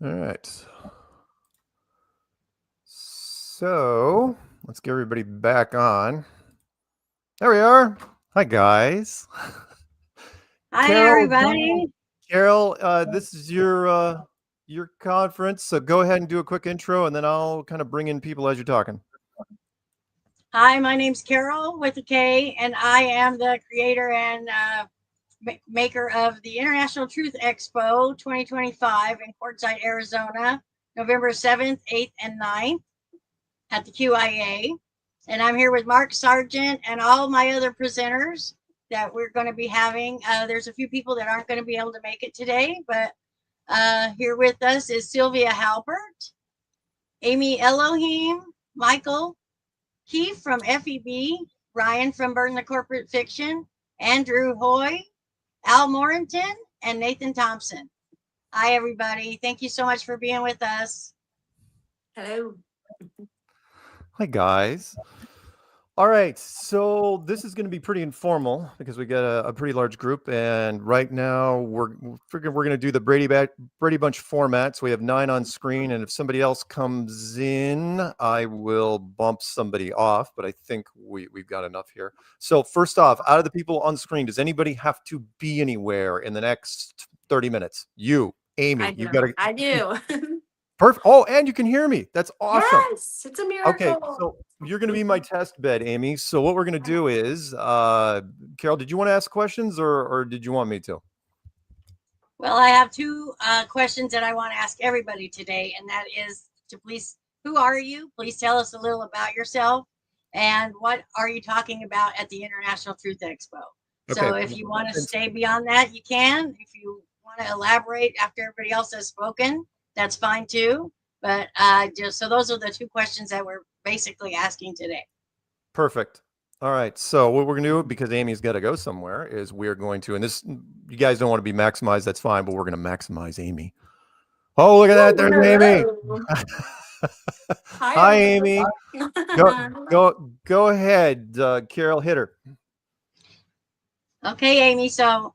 All right. So let's get everybody back on. There we are. Hi, guys. Hi, Karol, everybody. Karol, this is your conference, so go ahead and do a quick intro, and then I'll kind of bring in people as you're talking. Hi, my name's Karol with a K, and I am the creator and maker of the International Truth Expo 2025 in Quartzsite, Arizona, November 7th, 8th, and 9th at the QIA. And I'm here with Mark Sargent and all my other presenters that we're going to be having. There's a few people that aren't going to be able to make it today, but here with us is Sylvia Halpert, Amy Elohim, Michael Keefe from FEB, Ryan from Burn the Corporate Fiction, Andrew Hoy, Al Morentin, and Nathan Thompson. Hi, everybody. Thank you so much for being with us. Hello. Hi, guys. All right, so this is going to be pretty informal because we got a pretty large group, and right now we're going to do the Brady Bunch format. So we have 9 on screen, and if somebody else comes in, I will bump somebody off. But I think we've got enough here. So first off, out of the people on screen, does anybody have to be anywhere in the next 30 minutes? You, Amy, you've got to. I do. Perfect. Oh, and you can hear me. That's awesome. Yes, it's a miracle. Okay, so you're going to be my test bed, Amy. So what we're going to do is, Karol, did you want to ask questions or did you want me to? Well, I have 2 questions that I want to ask everybody today, and that is to please, who are you? Please tell us a little about yourself, and what are you talking about at the International Truth Expo? Okay. So if you want to stay beyond that, you can. If you want to elaborate after everybody else has spoken, that's fine too. But just so those are the 2 questions that we're basically asking today. Perfect. All right. So what we're going to do, because Amy's got to go somewhere, is we're going to, and this, you guys don't want to be maximized, that's fine, but we're going to maximize Amy. Oh, look at that. There's Amy. Hi, Amy. Go ahead. Karol, hit her. Okay, Amy. So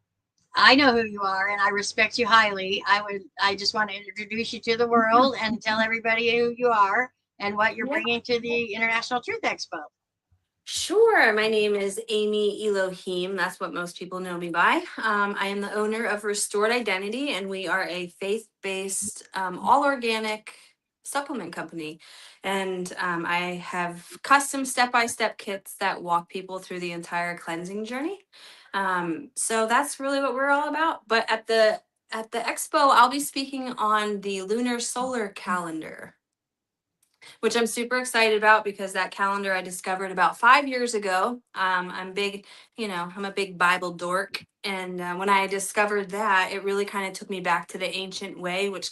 I know who you are and I respect you highly. I just want to introduce you to the world and tell everybody who you are and what you're bringing to the International Truth Expo. Sure. My name is Amy Elohim. That's what most people know me by. I am the owner of Restored Identity, and we are a faith-based, all organic supplement company. And I have custom step-by-step kits that walk people through the entire cleansing journey. So that's really what we're all about. But at the expo, I'll be speaking on the lunar solar calendar, which I'm super excited about because that calendar I discovered about 5 years ago. I'm big, I'm a big Bible dork. And when I discovered that, it really kind of took me back to the ancient way, which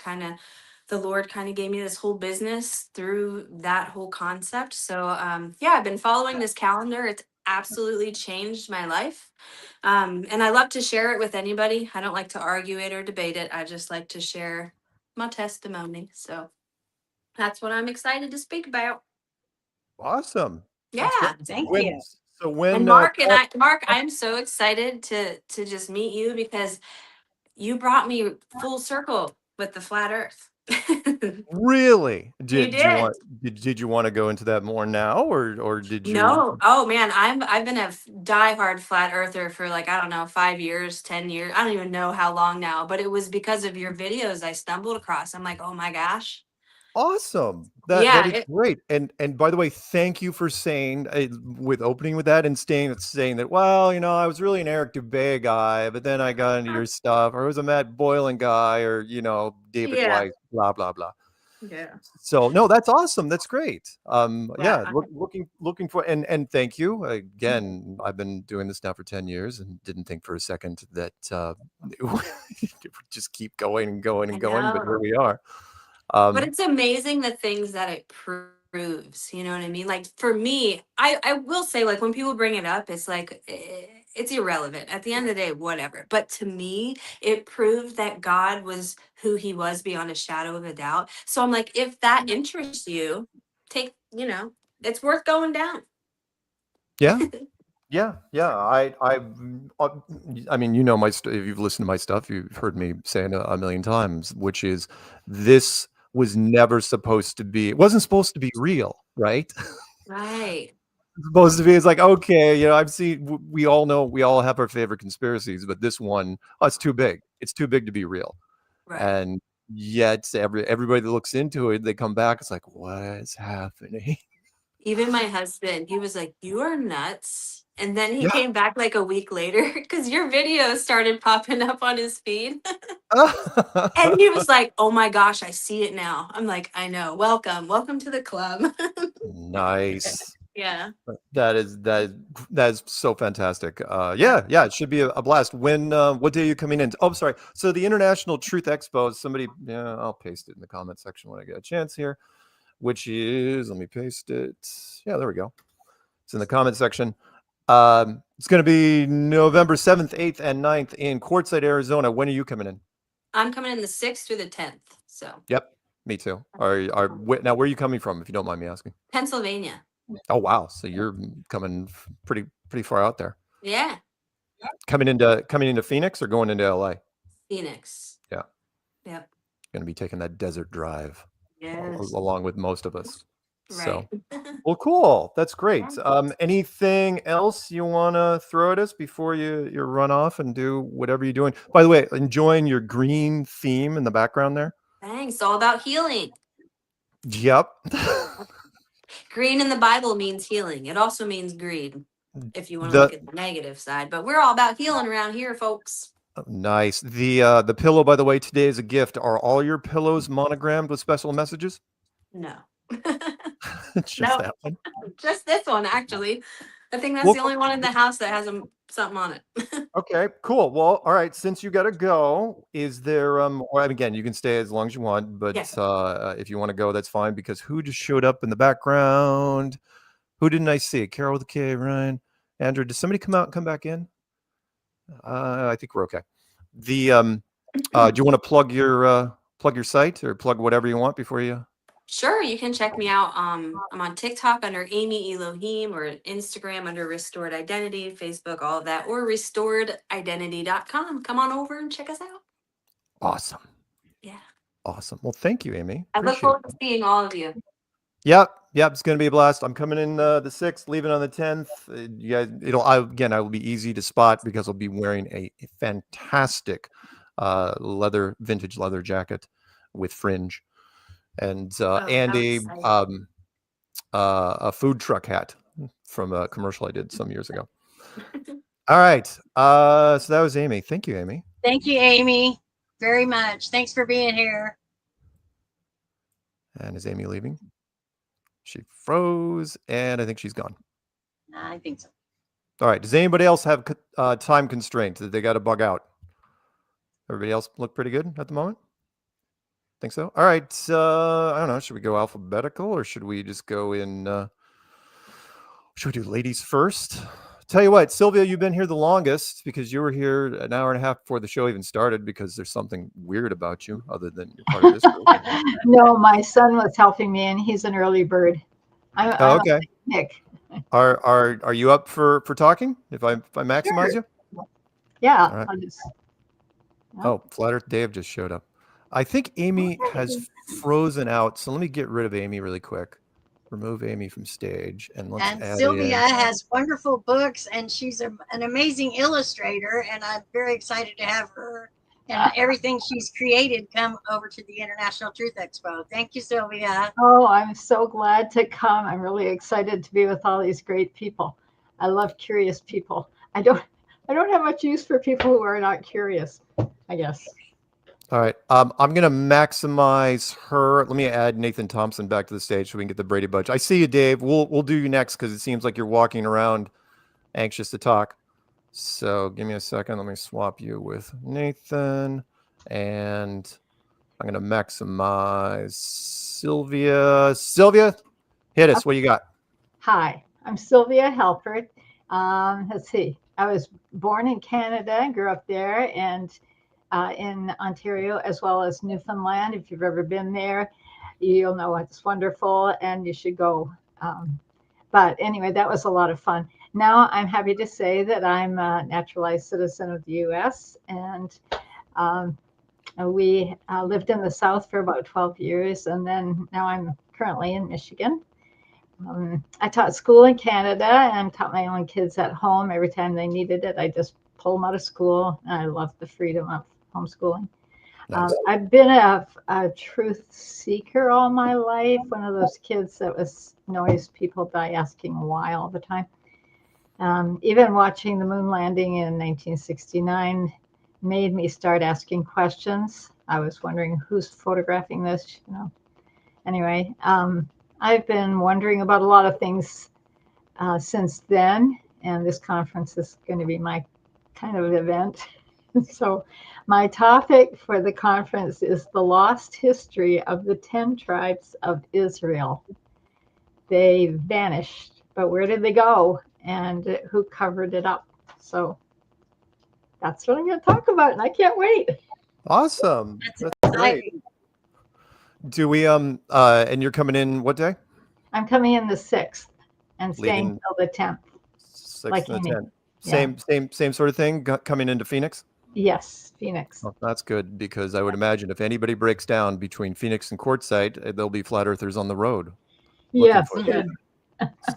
the Lord kind of gave me this whole business through that whole concept. So yeah, I've been following this calendar. It's absolutely changed my life. And I love to share it with anybody. I don't like to argue it or debate it. I just like to share my testimony. So that's what I'm excited to speak about. Awesome. Yeah, thank you. So when and Mark Mark, I'm so excited to just meet you because you brought me full circle with the flat Earth. Really? You Did you want to go into that more now, or did you? No. Oh man, I've been a diehard flat earther for like, I don't know, 5 years, 10 years. I don't even know how long now, but it was because of your videos I stumbled across. I'm like, oh my gosh. Awesome. That is great. And by the way, thank you for saying with opening with that and saying that, well, I was really an Eric Dubay guy, but then I got into your stuff, or I was a Matt Boylan guy, or David Weiss, blah blah blah. Yeah. So no, that's awesome. That's great. Looking for and thank you again. I've been doing this now for 10 years and didn't think for a second that it would just keep going and going and going, but here we are. But it's amazing the things that it proves, you know what I mean? Like for me, I will say, like, when people bring it up, it's like, it's irrelevant at the end of the day, whatever. But to me, it proved that God was who he was beyond a shadow of a doubt. So I'm like, if that interests you, it's worth going down. Yeah. Yeah, yeah. I mean, you know if you've listened to my stuff, you've heard me say it a million times, which is this was never supposed to be. It wasn't supposed to be real, right? Right. Supposed to be. It's like, okay, I've seen. We all know. We all have our favorite conspiracies, but this one, oh, it's too big. It's too big to be real. Right. And yet, everybody that looks into it, they come back. It's like, what is happening? Even my husband, he was like, "You are nuts." And then he Yeah. came back like a week later because your video started popping up on his feed. And he was like, "Oh my gosh, I see it now." I'm like, "I know. Welcome. Welcome to the club." Nice. Yeah. That is so fantastic. Yeah, it should be a blast. What day are you coming in? Oh, sorry. So the International Truth Expo. Yeah, I'll paste it in the comment section when I get a chance here. Which is, let me paste it. Yeah, there we go. It's in the comment section. It's going to be November 7th, 8th, and 9th in Quartzsite, Arizona. When are you coming in? I'm coming in the 6th through the 10th. So Yep, me too. Now, where are you coming from, if you don't mind me asking? Pennsylvania. Oh, wow. So you're coming pretty far out there. Yeah. Coming into Phoenix or going into LA? Phoenix. Yeah. Yep. Going to be taking that desert drive Yes. along with most of us. Right. So, well, cool. That's great. Anything else you want to throw at us before you run off and do whatever you're doing? By the way, enjoying your green theme in the background there? Thanks. All about healing. Yep. Green in the Bible means healing. It also means greed, if you want to The look at the negative side. But we're all about healing around here, folks. Nice. The pillow, by the way, today is a gift. Are all your pillows monogrammed with special messages? No. Just No, that one. just this one, actually. I think that's Well, the only one in the house that has something on it. okay, cool. Well, all right. Since you got to go, is there or again, you can stay as long as you want, but Yeah. if you want to go, that's fine. Because who just showed up in the background? Who didn't I see? Karol with a K, Ryan, Andrew. Did somebody come out and come back in? I think we're okay. Do you want to plug your site or plug whatever you want before you? Sure, you can check me out. I'm on TikTok under Amy Elohim, or Instagram under Restored Identity, Facebook, all of that, or restoredidentity.com. Come on over and check us out. Awesome. Yeah. Awesome. Well, thank you, Amy. I look forward to seeing all of you. Yep, it's going to be a blast. I'm coming in the 6th, leaving on the 10th. You guys, I will be easy to spot because I'll be wearing a fantastic vintage leather jacket with fringe and a food truck hat from a commercial I did some years ago. All right. So that was Amy. Thank you, Amy. Thank you, Amy, very much. Thanks for being here. And is Amy leaving? She froze, and I think she's gone. I think so. All right. Does anybody else have time constraints that they got to bug out? Everybody else look pretty good at the moment? Think so? All right. I don't know. Should we go alphabetical or should we just go in? Should we do ladies first? Tell you what, Sylvia, you've been here the longest because you were here an hour and a half before the show even started because there's something weird about you other than you're part of this group. No, my son was helping me and he's an early bird. I'm okay. Nick. Are you up for talking if I maximize Sure. you? Yeah. Right. Oh. Oh, Flat Earth Dave just showed up. I think Amy has frozen out, so let me get rid of Amy really quick. Remove Amy from stage, and let's add Sylvia in. has wonderful books, and she's an amazing illustrator, and I'm very excited to have her and everything she's created come over to the International Truth Expo. Thank you, Sylvia. Oh, I'm so glad to come. I'm really excited to be with all these great people. I love curious people. I don't have much use for people who are not curious, I guess. All right. I'm going to maximize her. Let me add Nathan Thompson back to the stage so we can get the Brady Bunch. I see you, Dave. We'll do you next because it seems like you're walking around anxious to talk. So give me a second. Let me swap you with Nathan. And I'm going to maximize Sylvia. Sylvia, hit us. What do you got? Hi, I'm Sylvia Halpert. Let's see. I was born in Canada, grew up there, and in Ontario, as well as Newfoundland. If you've ever been there, you'll know it's wonderful and you should go. But anyway, that was a lot of fun. now I'm happy to say that I'm a naturalized citizen of the U.S. and um, we lived in the South for about 12 years, and then now I'm currently in Michigan. I taught school in Canada and taught my own kids at home. Every time they needed it, I just pulled them out of school. And I love the freedom of homeschooling. Nice. I've been a truth seeker all my life, one of those kids that was annoys people by asking why all the time. Even watching the moon landing in 1969 made me start asking questions. I was wondering who's photographing this, you know. Anyway, I've been wondering about a lot of things since then, and this conference is going to be my kind of event. So my topic for the conference is the lost history of the 10 tribes of Israel. They vanished, but where did they go and who covered it up? So that's what I'm going to talk about, and I can't wait. Awesome. That's great. Do we and you're coming in what day? I'm coming in the 6th and staying Leaving till the 10th. 6th Like and the Amy. 10th. Same sort of thing coming into Phoenix? Yes, Phoenix. Oh, that's good, because I would imagine if anybody breaks down between Phoenix and Quartzsite, there'll be flat earthers on the road. Yes.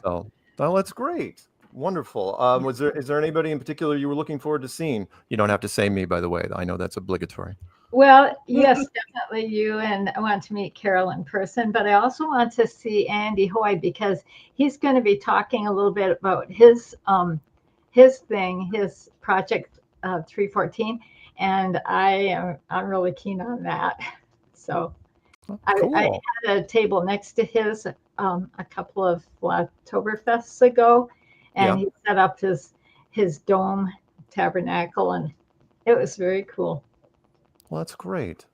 So, well, that's great. Wonderful. Is there anybody in particular you were looking forward to seeing? You don't have to say me, by the way. I know that's obligatory. Well, yes, definitely you, and I want to meet Karol in person, but I also want to see Andy Hoy because he's going to be talking a little bit about his project 314, and I'm really keen on that. So Cool. I had a table next to his a couple of Oktoberfests ago, and he set up his dome tabernacle, and it was very cool. Well, that's great.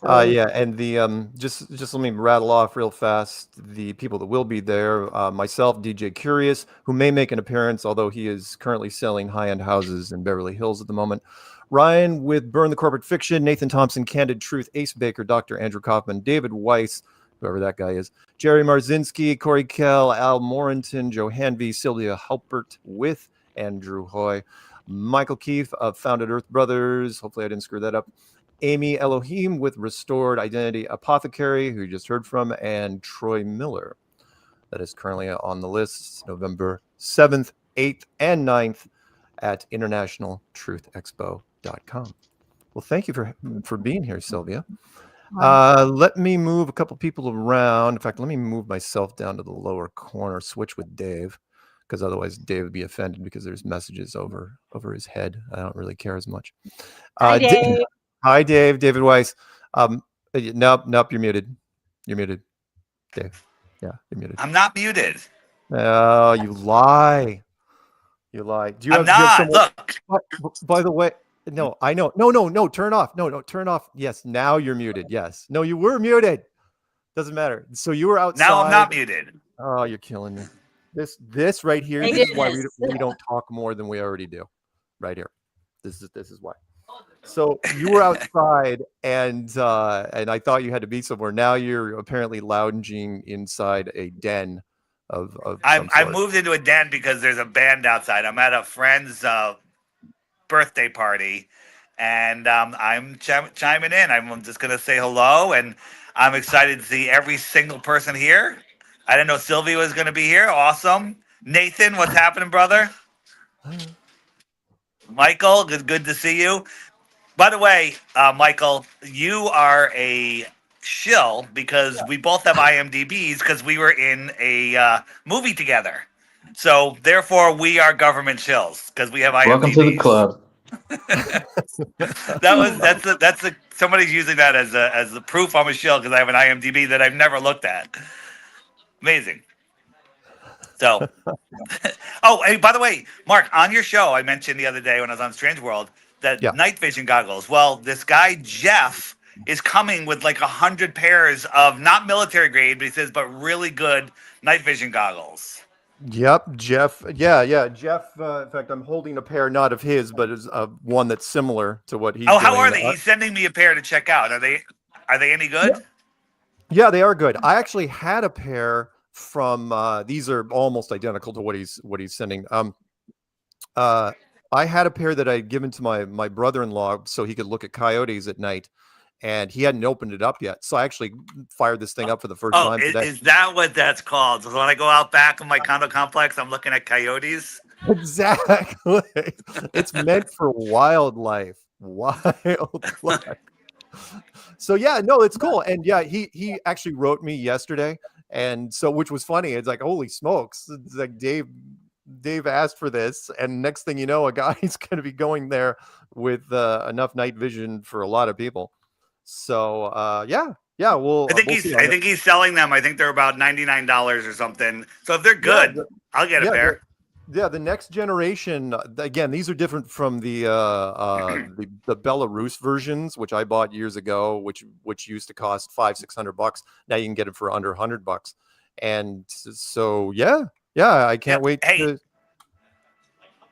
So, Yeah, and the just let me rattle off real fast the people that will be there. Myself, DJ Curious, who may make an appearance, although he is currently selling high-end houses in Beverly Hills at the moment. Ryan with Burn the Corporate Fiction, Nathan Thompson, Candid Truth, Ace Baker, Dr. Andrew Kaufman, David Weiss, whoever that guy is, Jerry Marzinsky, Corey Kell, Al Morentin, Joe Hanvey, Sylvia Halpert with Andrew Hoy, Michael Keefe of Founded Earth Brothers. Hopefully I didn't screw that up. Amy Elohim with Restored Identity Apothecary, who you just heard from, and Troy Miller. That is currently on the list, November 7th, 8th, and 9th at internationaltruthexpo.com. Well, thank you for being here, Sylvia. Let me move a couple people around. In fact, let me move myself down to the lower corner, switch with Dave, because otherwise Dave would be offended because there's messages over his head. I don't really care as much. Hi, Dave. Hi, Dave. David Weiss. Nope. You're muted. You're muted, Dave. Yeah, you're muted. I'm not muted. Oh, you lie. You lie. Do you I'm have not. Look. By the way, no, I know. No. Turn off. No. Turn off. Yes. Now you're muted. Yes. No, you were muted. Doesn't matter. So you were outside. Now I'm not muted. Oh, you're killing me. This right here. This is why we don't talk more than we already do. Right here. This is why. So you were outside, and I thought you had to be somewhere. Now you're apparently lounging inside a den of I moved into a den because there's a band outside. I'm at a friend's birthday party, and I'm chiming in. I'm just gonna say hello, and I'm excited to see every single person here. I didn't know Sylvia was gonna be here. Awesome. Nathan, what's happening, brother? Michael, good to see you. By the way, Michael, you are a shill because we both have IMDb's because we were in a movie together. So therefore, we are government shills because we have IMDb's. Welcome to the club. That's somebody's using that as the proof I'm a shill because I have an IMDb that I've never looked at. Amazing. So, oh, hey, by the way, Mark, on your show, I mentioned the other day when I was on Strange World that night vision goggles. Well, this guy, Jeff, is coming with like 100 pairs of not military grade, but he says, but really good night vision goggles. Yep, Jeff. Yeah. Jeff, in fact, I'm holding a pair, not of his, but is one that's similar to what he's doing. How are they? He's sending me a pair to check out. Are they any good? Yeah, they are good. I actually had a pair from these are almost identical to what he's sending. I had a pair that I'd given to my brother-in-law so he could look at coyotes at night, and he hadn't opened it up yet. So I actually fired this thing up for the first time today. Is that what that's called? So when I go out back in my condo complex, I'm looking at coyotes. Exactly. It's meant for wildlife. So yeah, no, it's cool. And yeah, he actually wrote me yesterday, and so which was funny. It's like, holy smokes. It's like Dave asked for this, and next thing you know, a guy's going to be going there with enough night vision for a lot of people. So yeah. Well, I think he's selling them. I think they're about $99 or something. So if they're good, I'll get a pair. The next generation. Again, these are different from the Belarus versions, which I bought years ago, which used to cost $500-600. Now you can get it for under $100. And so yeah, I can't wait. Hey.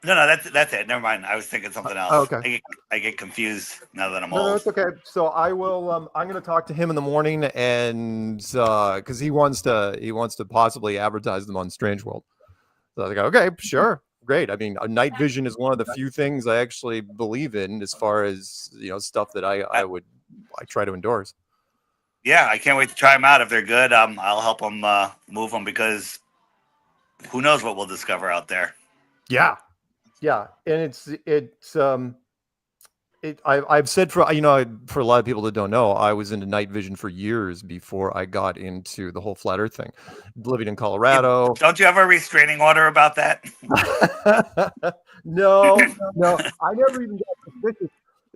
No, that's it. Never mind. I was thinking something else. Oh, okay. I get confused now that I'm old. No, it's okay. So I will. I'm going to talk to him in the morning, and because he wants to possibly advertise them on Strange World. So I was like, okay, sure, great. I mean, night vision is one of the few things I actually believe in, as far as stuff that I try to endorse. Yeah, I can't wait to try them out. If they're good, I'll help them move them, because who knows what we'll discover out there. Yeah, and I've said for a lot of people that don't know, I was into night vision for years before I got into the whole flat Earth thing. Living in Colorado. Don't you have a restraining order about that? No, I never even got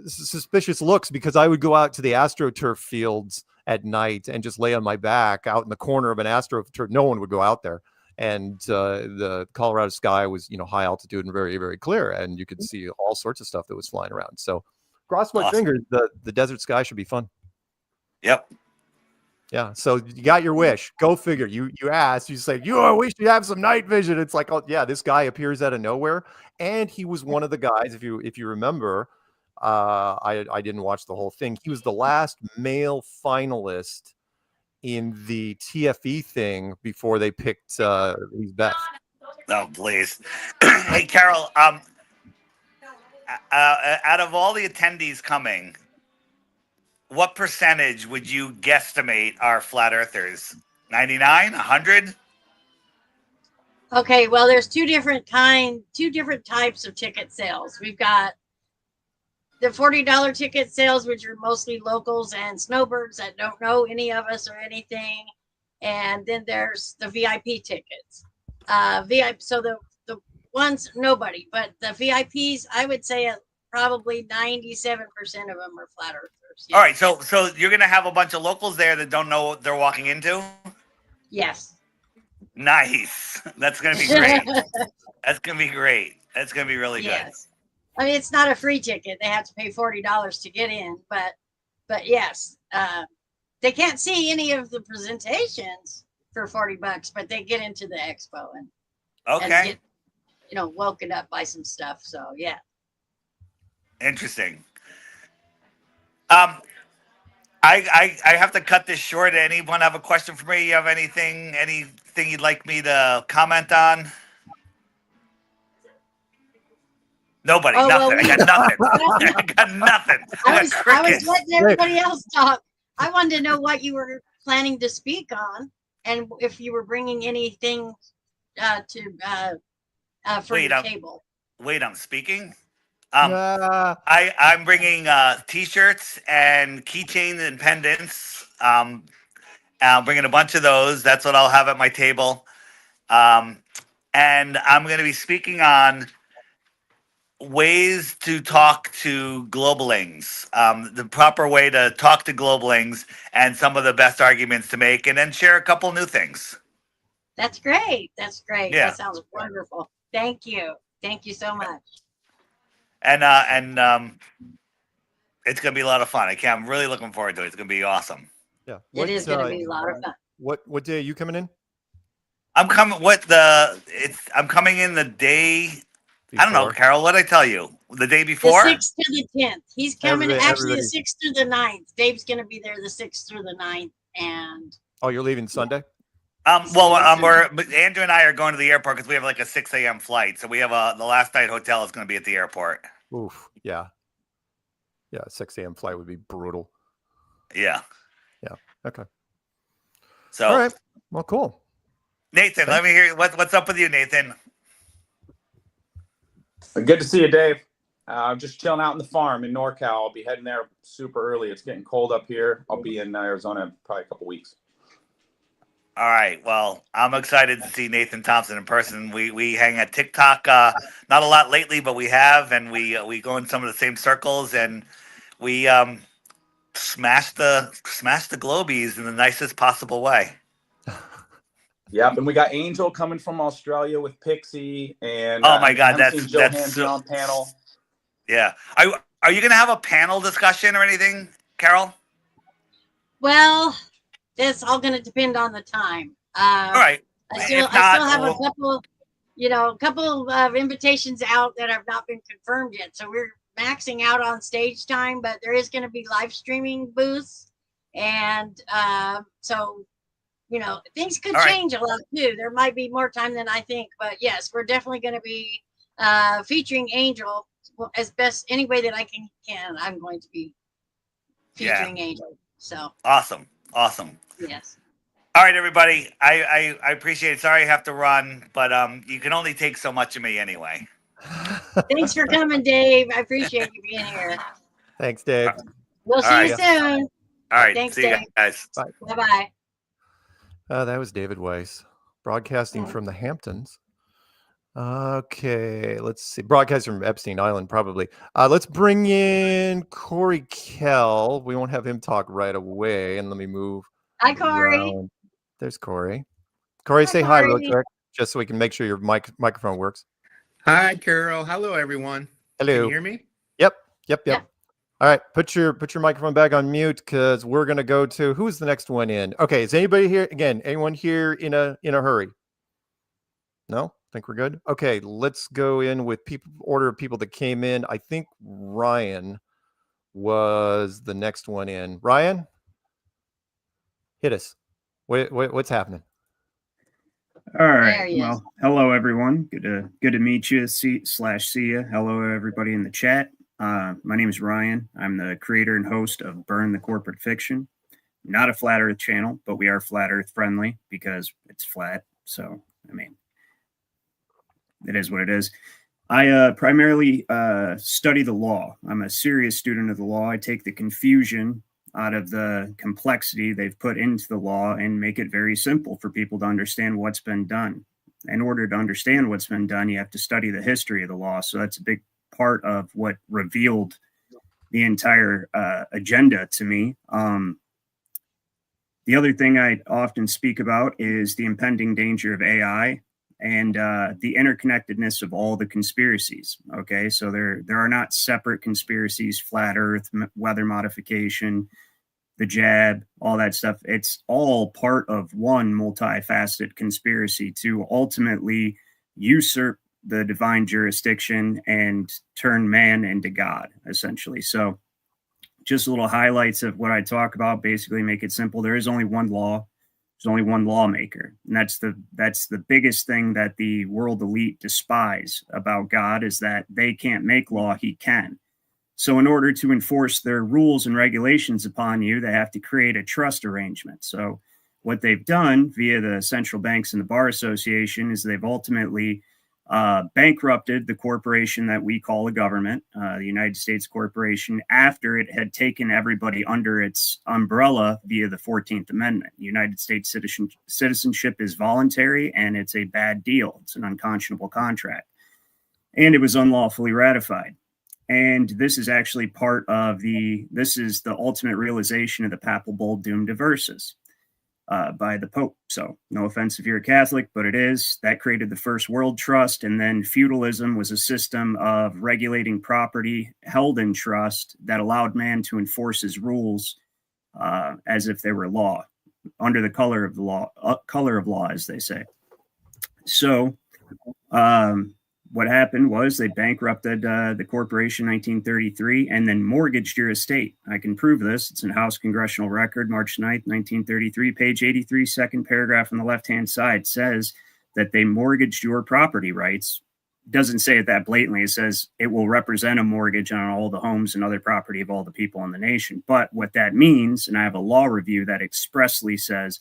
suspicious looks, because I would go out to the AstroTurf fields at night and just lay on my back out in the corner of an AstroTurf. No one would go out there. And the Colorado sky was, high altitude and very, very clear, and you could see all sorts of stuff that was flying around. So, cross my fingers, the desert sky should be fun. Yep. Yeah. So you got your wish. Go figure. You asked. You say, I wish you have some night vision. It's like, oh yeah, this guy appears out of nowhere, and he was one of the guys. If you remember, I didn't watch the whole thing. He was the last male finalist in the TFE thing before they picked who's best. Oh, please. Hey, Karol, out of all the attendees coming, what percentage would you guesstimate are flat earthers? 99, 100? Okay, well, there's two different types of ticket sales. We've got the $40 ticket sales, which are mostly locals and snowbirds that don't know any of us or anything. And then there's the VIP tickets. So the ones, nobody, but the VIPs, I would say probably 97% of them are flat earthers. Yeah. All right, so you're going to have a bunch of locals there that don't know what they're walking into? Yes. Nice. That's going to be great. That's going to be great. That's going to be really good. I mean, it's not a free ticket. They have to pay $40 to get in, but yes, they can't see any of the presentations for $40, but they get into the expo and get, woken up by some stuff. So yeah. Interesting. I have to cut this short. Anyone have a question for me? You have anything you'd like me to comment on? Nobody, nothing. I got nothing. I got nothing. I was letting everybody else talk. I wanted to know what you were planning to speak on, and if you were bringing anything for the table. Wait, I'm speaking. I'm bringing T-shirts and keychains and pendants. I'm bringing a bunch of those. That's what I'll have at my table. And I'm going to be speaking on ways to talk to globalings, the proper way to talk to globalings, and some of the best arguments to make, and then share a couple new things. That's great. Yeah. That sounds wonderful. Thank you so much. And it's gonna be a lot of fun. I'm really looking forward to it. It's gonna be awesome. Yeah, it is gonna be a lot of fun. What day are you coming in? I'm coming in the day. Before. I don't know, Karol. What did I tell you? The day before? The 6th to the 10th. He's coming the 6th through the 9th. Dave's going to be there the 6th through the 9th. And you're leaving Sunday? But Andrew and I are going to the airport because we have like a 6 a.m. flight. So we have the last night hotel is going to be at the airport. Oof. Yeah. Yeah. 6 a.m. flight would be brutal. Yeah. Yeah. Okay. So, all right. Well, cool. Nathan, let me hear what's up with you, Nathan. Good to see you, Dave. I'm just chilling out in the farm in NorCal. I'll be heading there super early. It's getting cold up here. I'll be in Arizona in probably a couple weeks. All right. Well, I'm excited to see Nathan Thompson in person. We hang at TikTok, not a lot lately, but we have, and we go in some of the same circles, and we smash the globies in the nicest possible way. Yep, and we got Angel coming from Australia with Pixie, and oh my God, that's Johan's so, on panel. Yeah, are you going to have a panel discussion or anything, Karol? Well, it's all going to depend on the time. All right. I still have a couple of invitations out that have not been confirmed yet. So we're maxing out on stage time, but there is going to be live streaming booths, and so things could change a lot too. There might be more time than I think, but yes, we're definitely going to be featuring Angel as best any way that I can. I'm going to be featuring Angel. So awesome. Yes. All right, everybody. I appreciate it. Sorry I have to run, but you can only take so much of me anyway. Thanks for coming, Dave. I appreciate you being here. Thanks, Dave. We'll see you soon. All right. Thanks, see you Dave. guys. Bye. Bye-bye. That was David Weiss, broadcasting from the Hamptons. Okay, let's see. Broadcasting from Epstein Island, probably. Let's bring in Corey Kell. We won't have him talk right away. And let me move. Hi, Corey. around. There's Corey. Corey, say hi real quick, just so we can make sure your microphone works. Hi, Karol. Hello, everyone. Hello. Can you hear me? Yep. All right, put your microphone back on mute because we're gonna go to who's the next one in. Okay, is anybody here again? Anyone here in a hurry? No, think we're good. Okay, let's go in with order of people that came in. I think Ryan was the next one in. Ryan, hit us. What's happening? All right. Well, hello everyone. Good to meet you. See you. Hello everybody in the chat. My name is Ryan. I'm the creator and host of Burn the Corporate Fiction. Not a flat Earth channel, but we are flat Earth friendly because it's flat. So, I mean, it is what it is. I primarily study the law. I'm a serious student of the law. I take the confusion out of the complexity they've put into the law and make it very simple for people to understand what's been done. In order to understand what's been done, you have to study the history of the law. So that's a big part of what revealed the entire agenda to me. The other thing I often speak about is the impending danger of AI and the interconnectedness of all the conspiracies. Okay, so there are not separate conspiracies: flat Earth, weather modification, the jab, all that stuff. It's all part of one multifaceted conspiracy to ultimately usurp the divine jurisdiction and turn man into God, essentially. So just little highlights of what I talk about, basically make it simple. There is only one law. There's only one lawmaker. And that's the biggest thing that the world elite despise about God, is that they can't make law, he can. So in order to enforce their rules and regulations upon you, they have to create a trust arrangement. So what they've done via the central banks and the Bar Association is they've ultimately bankrupted the corporation that we call a government, the United States Corporation, after it had taken everybody under its umbrella via the 14th Amendment. United States citizenship is voluntary, and it's a bad deal. It's an unconscionable contract. And it was unlawfully ratified. And this is actually this is the ultimate realization of the papal bull Dum Diversas by the Pope. So no offense if you're a Catholic, but it is. That created the First World Trust. And then feudalism was a system of regulating property held in trust that allowed man to enforce his rules as if they were law, under the color of law, as they say. So what happened was they bankrupted the corporation in 1933 and then mortgaged your estate. I can prove this. It's in House Congressional Record, March 9th, 1933, page 83, second paragraph on the left-hand side says that they mortgaged your property rights. Doesn't say it that blatantly. It says it will represent a mortgage on all the homes and other property of all the people in the nation. But what that means, and I have a law review that expressly says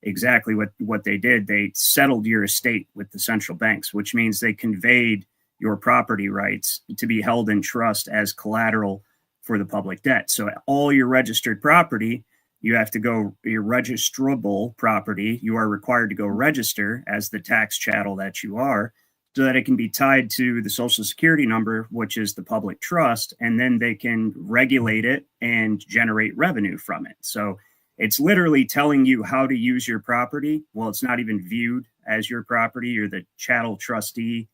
exactly what they did, they settled your estate with the central banks, which means they conveyed your property rights to be held in trust as collateral for the public debt. So all your registered property, you have to go, your registrable property, you are required to go register as the tax chattel that you are, so that it can be tied to the Social Security number, which is the public trust, and then they can regulate it and generate revenue from it. So it's literally telling you how to use your property. Well, it's not even viewed as your property. You're the chattel trustee,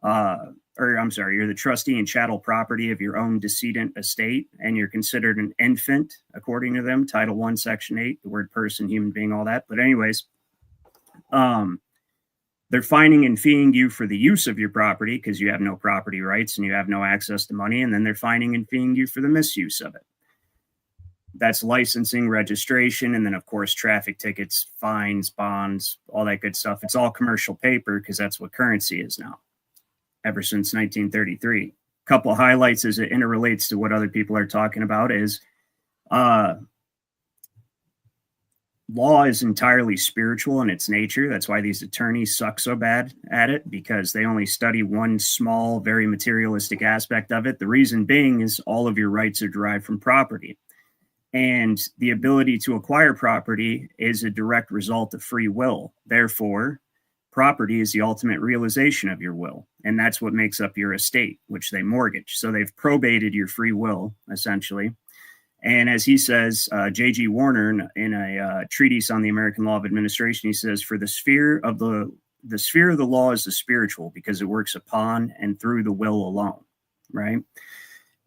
you're the trustee and chattel property of your own decedent estate, and you're considered an infant, according to them, Title I, Section 8, the word person, human being, all that. But anyways, they're fining and feeing you for the use of your property because you have no property rights and you have no access to money. And then they're fining and feeing you for the misuse of it. That's licensing, registration, and then, of course, traffic tickets, fines, bonds, all that good stuff. It's all commercial paper because that's what currency is now, ever since 1933. A couple of highlights as it interrelates to what other people are talking about is law is entirely spiritual in its nature. That's why these attorneys suck so bad at it, because they only study one small, very materialistic aspect of it. The reason being is all of your rights are derived from property. And the ability to acquire property is a direct result of free will. Therefore, property is the ultimate realization of your will. And that's what makes up your estate, which they mortgage. So they've probated your free will, essentially. And as he says, J.G. Warner, in a treatise on the American law of administration, he says, for the sphere of the law is the spiritual because it works upon and through the will alone, right?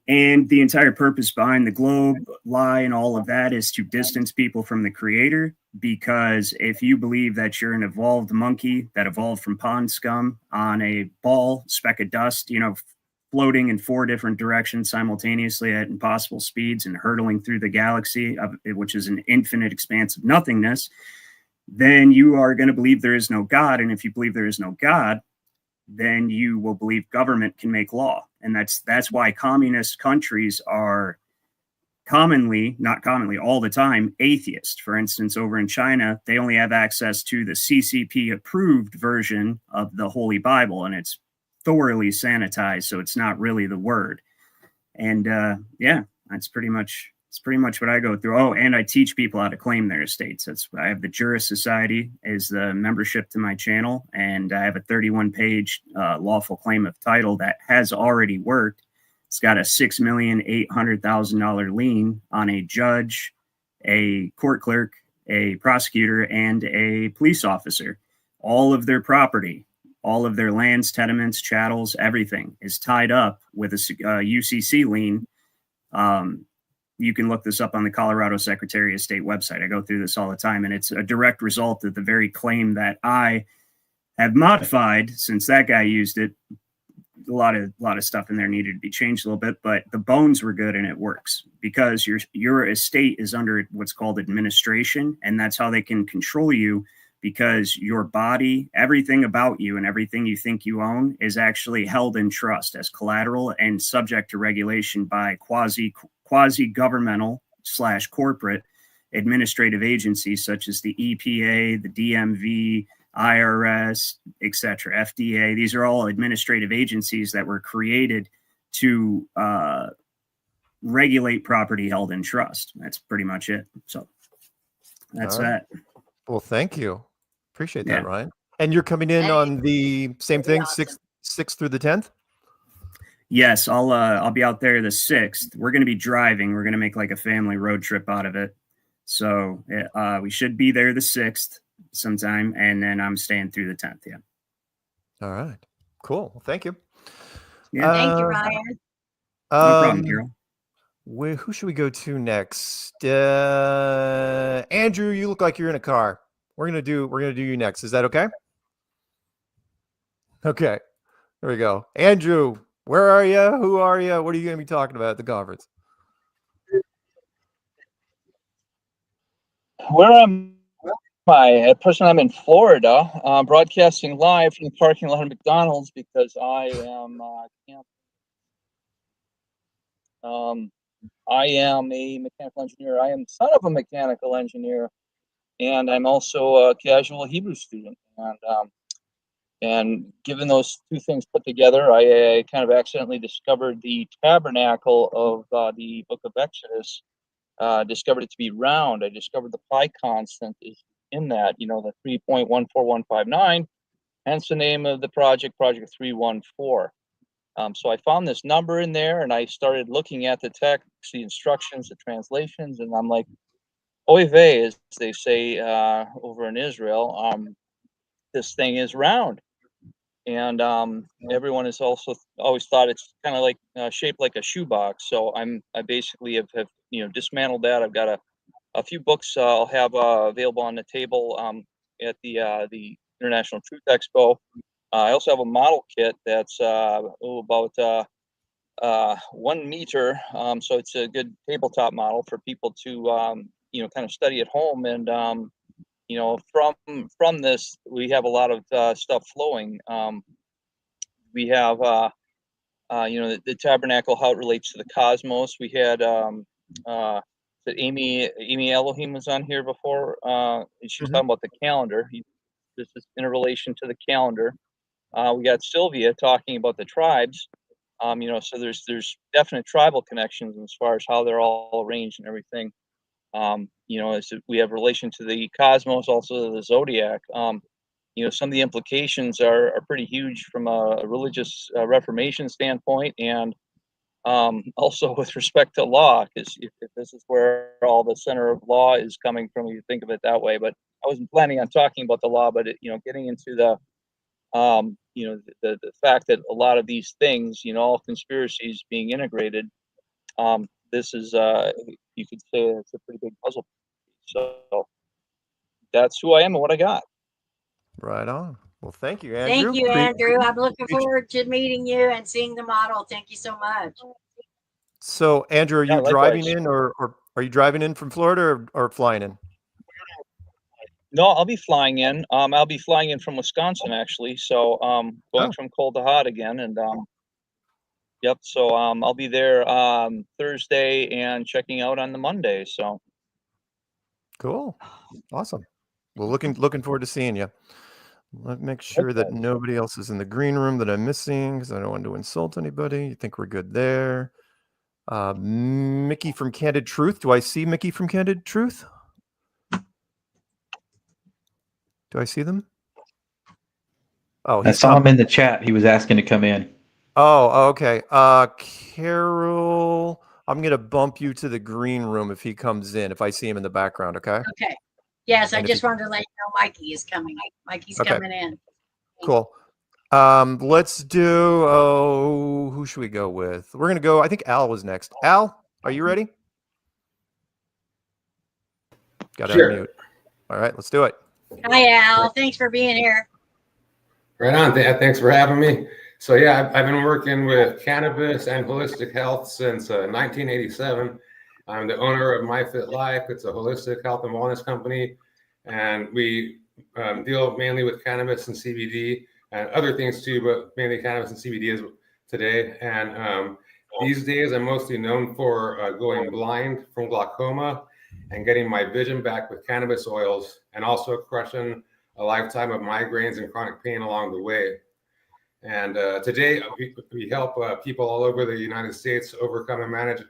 And the entire purpose behind the globe, lie, and all of that is to distance people from the creator, because if you believe that you're an evolved monkey that evolved from pond scum on a ball, speck of dust, floating in 4 different directions simultaneously at impossible speeds and hurtling through the galaxy, which is an infinite expanse of nothingness, then you are going to believe there is no God. And if you believe there is no God, then you will believe government can make law. And that's why communist countries are not commonly, all the time, atheist. For instance, over in China, they only have access to the CCP approved version of the Holy Bible, and it's thoroughly sanitized, so it's not really the word. And that's pretty much what I go through. Oh, and I teach people how to claim their estates. I have the Juris Society is the membership to my channel, and I have a 31-page lawful claim of title that has already worked. It's got a $6,800,000 lien on a judge, a court clerk, a prosecutor, and a police officer. All of their property, all of their lands, tenements, chattels, everything is tied up with a UCC lien. You can look this up on the Colorado Secretary of State website. I go through this all the time, and it's a direct result of the very claim that I have modified since that guy used it. A lot of stuff in there needed to be changed a little bit, but the bones were good and it works because your estate is under what's called administration, and that's how they can control you, because your body, everything about you and everything you think you own is actually held in trust as collateral and subject to regulation by quasi-governmental / corporate administrative agencies such as the EPA, the DMV, IRS, etc., FDA. These are all administrative agencies that were created to regulate property held in trust. That's pretty much it. So that's that. Well, thank you. Appreciate that, Yeah. Ryan. And you're coming in on the same thing, Awesome. 6th through the 10th? Yes, I'll be out there the 6th. We're going to be driving. We're going to make like a family road trip out of it. So we should be there the 6th sometime, and then I'm staying through the 10th. Yeah. All right. Cool. Well, thank you. Yeah. Thank you, Ryan. No problem, Karol. Who should we go to next? Andrew, you look like you're in a car. We're gonna do you next. Is that okay? Okay. There we go. Andrew, where are you? Who are you? What are you going to be talking about at the conference? Where am I? At present, I'm in Florida, broadcasting live from the parking lot of McDonald's because I am a mechanical engineer. I am the son of a mechanical engineer, and I'm also a casual Hebrew student. And given those two things put together, I kind of accidentally discovered the tabernacle of the Book of Exodus. Discovered it to be round. I discovered the pi constant is in that, the 3.14159, hence the name of the project 314. So I found this number in there, and I started looking at the text, the instructions, the translations, and I'm like, oy vey, as they say over in Israel, this thing is round. And everyone has also always thought it's kind of like shaped like a shoebox. So I basically have dismantled that. I've got a few books I'll have available on the table at the International Truth Expo. I also have a model kit that's about 1 meter. So it's a good tabletop model for people to kind of study at home. And from this, we have a lot of stuff flowing. We have the tabernacle, how it relates to the cosmos. We had Amy Elohim was on here before. She's talking about the calendar. This is in relation to the calendar. We got Sylvia talking about the tribes. So there's definite tribal connections as far as how they're all arranged and everything. We have relation to the cosmos, also the zodiac. Some of the implications are pretty huge from a religious Reformation standpoint, and also with respect to law, because if this is where all the center of law is coming from, you think of it that way. But I wasn't planning on talking about the law, but getting into the the fact that a lot of these things, all conspiracies being integrated, this is you could say it's a pretty big puzzle. So that's who I am and what I got. Right on. Well, thank you, Andrew. Thank you, Andrew. I'm looking forward to meeting you and seeing the model. Thank you so much. So, Andrew, are you likewise. driving in, or are you driving in from Florida or flying in? No, I'll be flying in. I'll be flying in from Wisconsin, actually. So going from cold to hot again. And yep. So I'll be there Thursday and checking out on the Monday. So cool. Awesome. Well, looking forward to seeing you. Let me make sure that nobody else is in the green room that I'm missing, because I don't want to insult anybody. You think we're good there? Mickey from Candid Truth. Do I see Mickey from Candid Truth? Do I see them? Oh, I saw him in the chat. He was asking to come in. Oh, okay. Karol, I'm gonna bump you to the green room if he comes in. If I see him in the background, okay? Okay. Yes, And I if just wanted to let you know Mikey is coming. Mikey's Okay. coming in. Cool. Let's do. Who should we go with? We're gonna go. I think Al was next. Al, are you ready? Got to unmute. All right, let's do it. Hi, Al. Thanks for being here. Right on. Thanks for having me. So yeah, I've been working with cannabis and holistic health since 1987. I'm the owner of MyFit Life. It's a holistic health and wellness company, and we deal mainly with cannabis and CBD and other things too, but mainly cannabis and CBD is today. And these days, I'm mostly known for going blind from glaucoma and getting my vision back with cannabis oils, and also crushing a lifetime of migraines and chronic pain along the way. And today, we help people all over the United States overcome and manage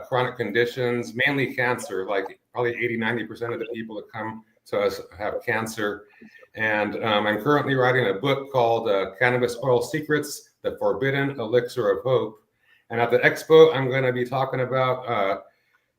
chronic conditions, mainly cancer. Like probably 80-90% of the people that come to us have cancer. And I'm currently writing a book called Cannabis Oil Secrets, The Forbidden Elixir of Hope. And at the expo, I'm going to be talking about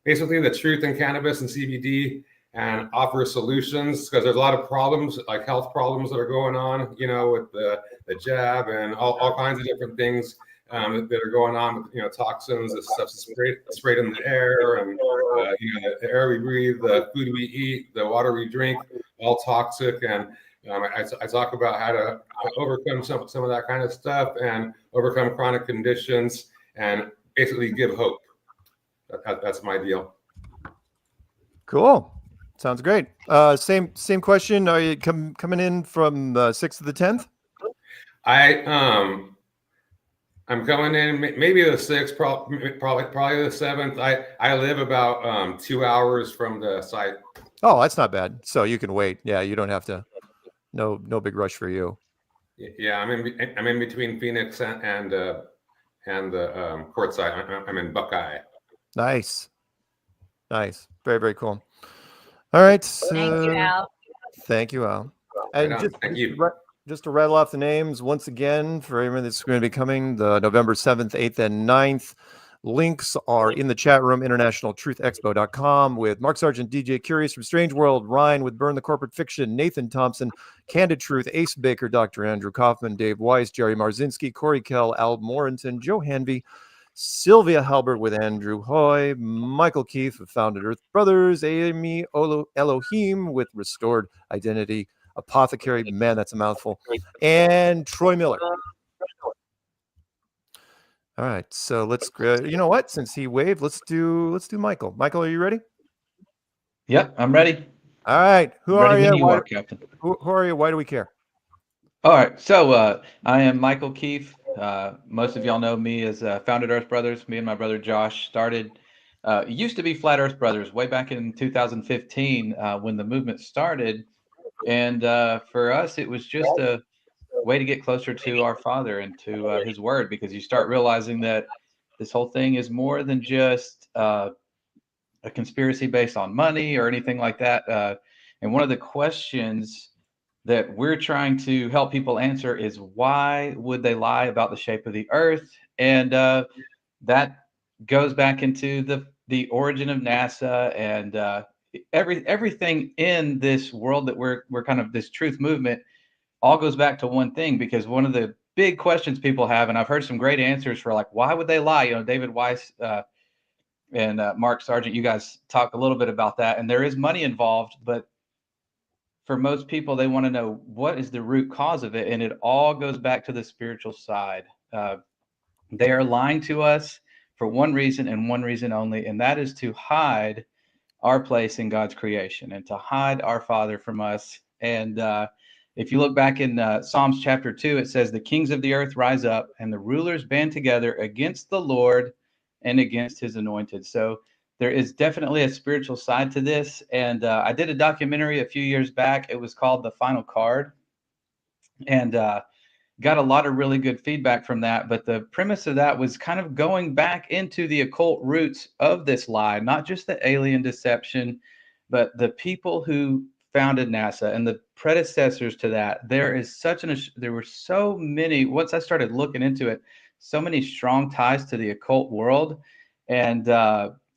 basically the truth in cannabis and CBD, and offer solutions, because there's a lot of problems, like health problems that are going on, with the jab and all kinds of different things that are going on with, toxins, the stuff sprayed in the air, and, the air we breathe, the food we eat, the water we drink, all toxic. And I talk about how to overcome some of that kind of stuff and overcome chronic conditions and basically give hope. That's my deal. Cool. Sounds great. Same question. Are you coming in from the 6th to the 10th? I'm coming in maybe the 6th, probably the 7th. I live about 2 hours from the site. Oh, that's not bad. So you can wait. Yeah, you don't have to. No big rush for you. Yeah, I'm in between Phoenix and the Quartzsite. I'm in Buckeye. Nice. Very, very cool. All right. Thank you, Al. Thank you, Al. Right And on. Thank you. Just to rattle off the names once again for everyone that's going to be coming, the November 7th, 8th, and 9th. Links are in the chat room, internationaltruthexpo.com, with Mark Sargent, DJ Curious from Strange World, Ryan with Burn the Corporate Fiction, Nathan Thompson, Candid Truth, Ace Baker, Dr. Andrew Kaufman, Dave Weiss, Jerry Marzinsky, Corey Kell, Al Morentin, Joe Hanvey, Sylvia Halpert with Andrew Hoy, Michael Keefe of Founded Earth Brothers, Amy Elohim with Restored Identity, Apothecary, man, that's a mouthful, and Troy Miller. All right, so let's. You know what? Since he waved, let's do Michael. Michael, are you ready? Yep, I'm ready. All right. Who are Ready you? when you are, Captain. Who are you? Why do we care? All right, so I am Michael Keefe. Most of y'all know me as Founded Earth Brothers. Me and my brother Josh started. It used to be Flat Earth Brothers way back in 2015 when the movement started, and for us, it was just a way to get closer to our Father and to His Word, because you start realizing that this whole thing is more than just a conspiracy based on money or anything like that. And one of the questions that we're trying to help people answer is, why would they lie about the shape of the Earth? And that goes back into the origin of NASA and everything in this world that we're kind of this truth movement. All goes back to one thing, because one of the big questions people have, and I've heard some great answers for, like, why would they lie? You know, David Weiss and Mark Sargent, you guys talk a little bit about that, and there is money involved, but for most people, they want to know what is the root cause of it, and it all goes back to the spiritual side. They are lying to us for one reason and one reason only, and that is to hide our place in God's creation and to hide our Father from us. And if you look back in Psalms chapter 2, it says, the kings of the earth rise up and the rulers band together against the Lord and against his anointed. So there is definitely a spiritual side to this. And I did a documentary a few years back. It was called The Final Card. And got a lot of really good feedback from that. But the premise of that was kind of going back into the occult roots of this lie, not just the alien deception, but the people who founded NASA and the predecessors to that. There were so many, once I started looking into it, so many strong ties to the occult world. And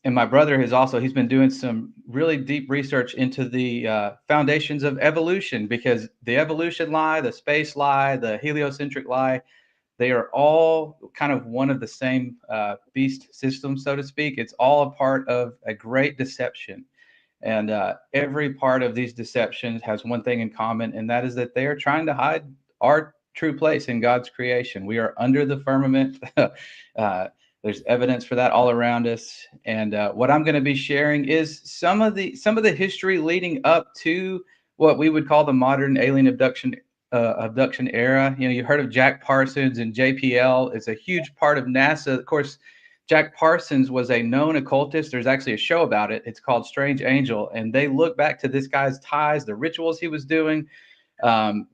my brother he's been doing some really deep research into the foundations of evolution, because the evolution lie, the space lie, the heliocentric lie, they are all kind of one of the same beast system, so to speak. It's all a part of a great deception. And every part of these deceptions has one thing in common, and that is that they are trying to hide our true place in God's creation. We are under the firmament. There's evidence for that all around us. And what I'm going to be sharing is some of the history leading up to what we would call the modern alien abduction era. You know, you heard of Jack Parsons and JPL. It's a huge part of NASA. Of course, Jack Parsons was a known occultist. There's actually a show about it. It's called Strange Angel. And they look back to this guy's ties, the rituals he was doing.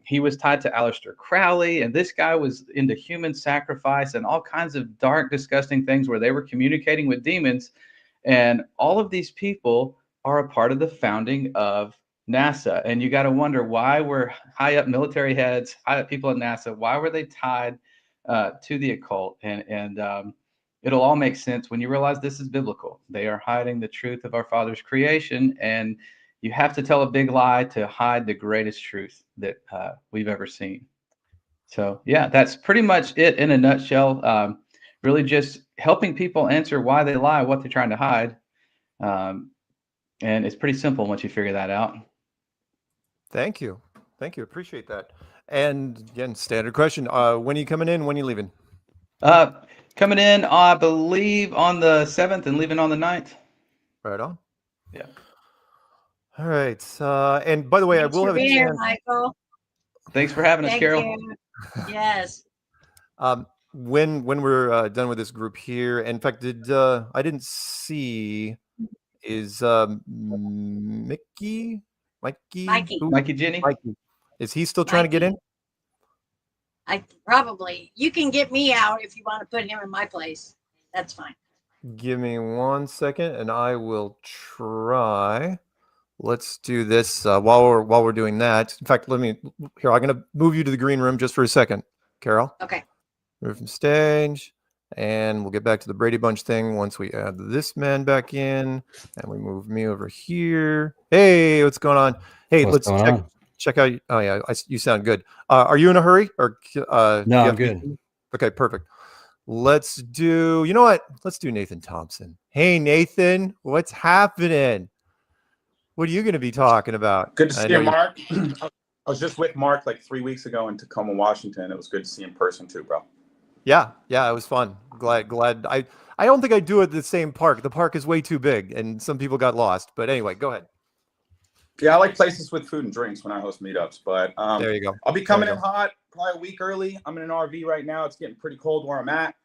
He was tied to Aleister Crowley, and this guy was into human sacrifice and all kinds of dark, disgusting things where they were communicating with demons. And all of these people are a part of the founding of NASA. And you got to wonder, why were high up military heads, high up people at NASA, why were they tied to the occult? And it'll all make sense when you realize this is biblical. They are hiding the truth of our Father's creation, and you have to tell a big lie to hide the greatest truth that we've ever seen. So yeah, that's pretty much it in a nutshell. Really just helping people answer why they lie, what they're trying to hide. And it's pretty simple once you figure that out. Thank you. Thank you. Appreciate that. And again, standard question. When are you coming in? When are you leaving? Coming in, I believe, on the 7th and leaving on the 9th. Right on. Yeah. All right. And by the way, Thanks I will for have a being here, chance. Michael. Thanks for having us, Thank Karol. you. Yes. When we're done with this group here, in fact, I didn't see is Mikey, Mikey. Who? Mikey Jenny. Mikey. Is he still trying to get in? I probably, you can get me out if you want to put him in my place. That's fine. Give me 1 second, and I will try. Let's do this while we're doing that. In fact, I'm gonna move you to the green room just for a second, Karol. Okay. Move from stage, and we'll get back to the Brady Bunch thing once we add this man back in, and we move me over here. Hey, what's going on? Hey, What's let's going check out. Oh yeah, you sound good. Are you in a hurry, or No, I'm good. Okay, perfect. Let's do. You know what? Let's do Nathan Thompson. Hey, Nathan, what's happening? What are you going to be talking about? Good to see you, Mark. I was just with Mark like 3 weeks ago in Tacoma, Washington. It was good to see him in person too, bro. Yeah, it was fun. Glad. I don't think I do it at the same park. The park is way too big, and some people got lost. But anyway, go ahead. Yeah, I like places with food and drinks when I host meetups. But there you go. I'll be coming in hot, probably a week early. I'm in an RV right now. It's getting pretty cold where I'm at.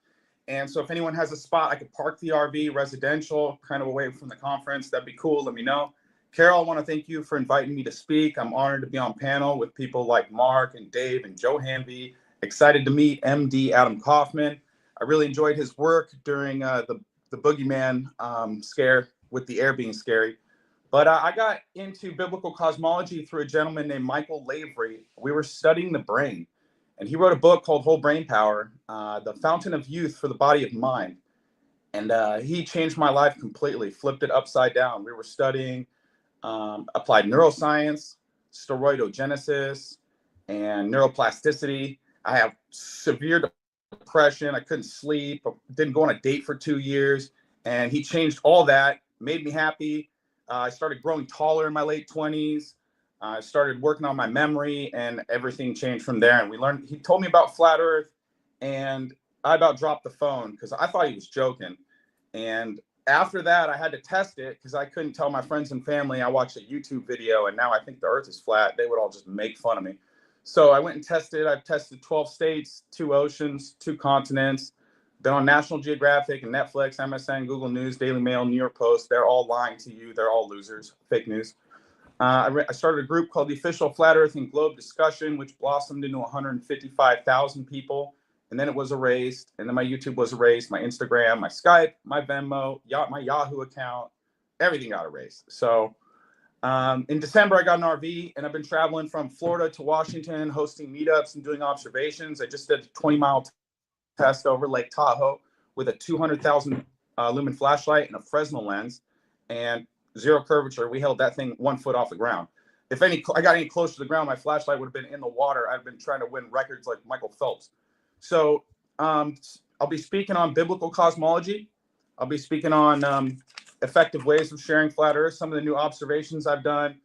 And so if anyone has a spot, I could park the RV residential, kind of away from the conference. That'd be cool. Let me know. Karol, I want to thank you for inviting me to speak. I'm honored to be on panel with people like Mark and Dave and Joe Hanvey. Excited to meet MD Andrew Kaufman. I really enjoyed his work during the boogeyman scare with the air being scary. But I got into biblical cosmology through a gentleman named Michael Lavery. We were studying the brain, and he wrote a book called Whole Brain Power, The Fountain of Youth for the Body of Mind. And he changed my life completely, flipped it upside down. We were studying applied neuroscience, steroidogenesis, and neuroplasticity. I have severe depression. I couldn't sleep. I didn't go on a date for 2 years. And he changed all that, made me happy. I started growing taller in my late 20s. I started working on my memory, and everything changed from there. And he told me about flat Earth, and I about dropped the phone because I thought he was joking. And after that, I had to test it because I couldn't tell my friends and family. I watched a YouTube video, and now I think the Earth is flat. They would all just make fun of me. So I went and tested. I've tested 12 states, 2 oceans, 2 continents. Been on National Geographic and Netflix, MSN, Google News, Daily Mail, New York Post. They're all lying to you. They're all losers. Fake news. I started a group called the Official Flat Earth and Globe Discussion, which blossomed into 155,000 people. And then it was erased. And then my YouTube was erased, my Instagram, my Skype, my Venmo, my Yahoo account, everything got erased. So in December, I got an RV, and I've been traveling from Florida to Washington, hosting meetups and doing observations. I just did a 20-mile test over Lake Tahoe with a 200,000 lumen flashlight and a Fresnel lens and 0 curvature. We held that thing 1 foot off the ground. If I got any closer to the ground, my flashlight would have been in the water. I've been trying to win records like Michael Phelps. So I'll be speaking on biblical cosmology. I'll be speaking on effective ways of sharing flat Earth, some of the new observations I've done.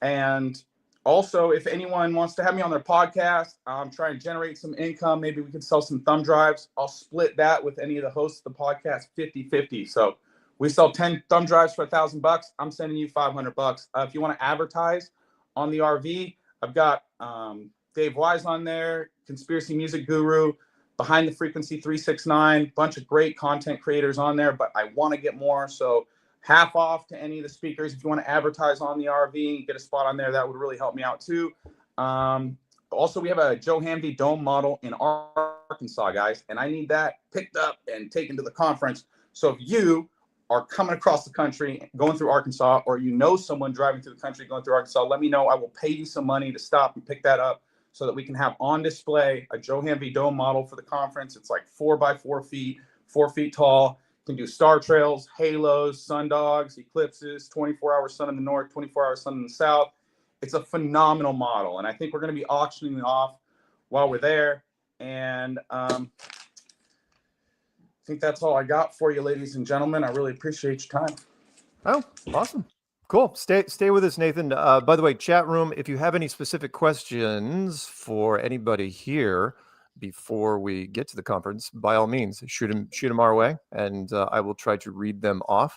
And also, if anyone wants to have me on their podcast, I'm trying to generate some income. Maybe we could sell some thumb drives. I'll split that with any of the hosts of the podcast 50-50. So we sell 10 thumb drives for $1,000. I'm sending you $500. If you want to advertise on the RV, I've got Dave Weiss on there, Conspiracy Music Guru, Behind the Frequency 369, bunch of great content creators on there, but I want to get more. So half off to any of the speakers. If you want to advertise on the RV and get a spot on there, that would really help me out too. Also, we have a Joe Hanvey dome model in Arkansas, guys, and I need that picked up and taken to the conference. So if you are coming across the country, going through Arkansas, or you know someone driving through the country going through Arkansas, let me know. I will pay you some money to stop and pick that up so that we can have on display a Joe Hanvey dome model for the conference. It's like 4 by 4 feet, 4 feet tall. You can do star trails, halos, sundogs, eclipses, 24-hour sun in the north, 24-hour sun in the south. It's a phenomenal model, and I think we're going to be auctioning it off while we're there. And I think that's all I got for you, ladies and gentlemen. I really appreciate your time. Oh, awesome. Cool. Stay with us, Nathan. By the way, chat room, if you have any specific questions for anybody here before we get to the conference, by all means, shoot them our way, and I will try to read them off.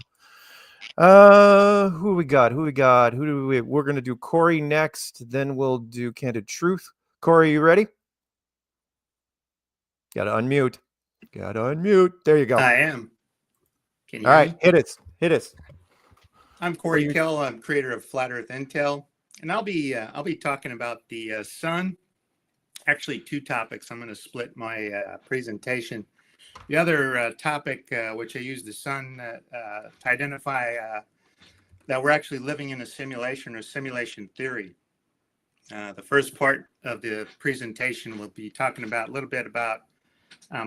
Who we got? We're going to do Corey next, then we'll do Candid Truth. Corey, you ready? Gotta unmute. There you go. I am. Can you All hear right, me? hit us. I'm Corey Kell. I'm creator of Flat Earth Intel, and I'll be talking about the sun. Actually, two topics. I'm going to split my presentation. The other topic, which I use the sun to identify that we're actually living in a simulation or simulation theory. The first part of the presentation will be talking about a little bit about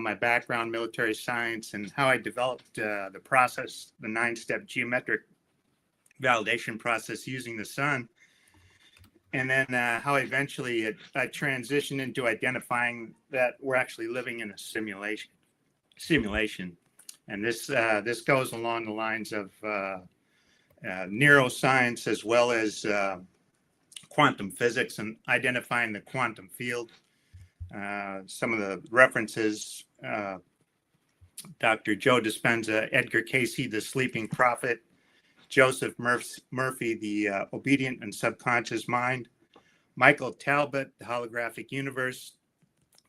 my background, military science, and how I developed the process, the 9-step geometric validation process using the sun. And then how eventually I transitioned into identifying that we're actually living in a simulation. And this goes along the lines of neuroscience as well as quantum physics and identifying the quantum field. Some of the references, Dr. Joe Dispenza, Edgar Cayce, the sleeping prophet, Joseph Murphy, the obedient and subconscious mind, Michael Talbot, the holographic universe,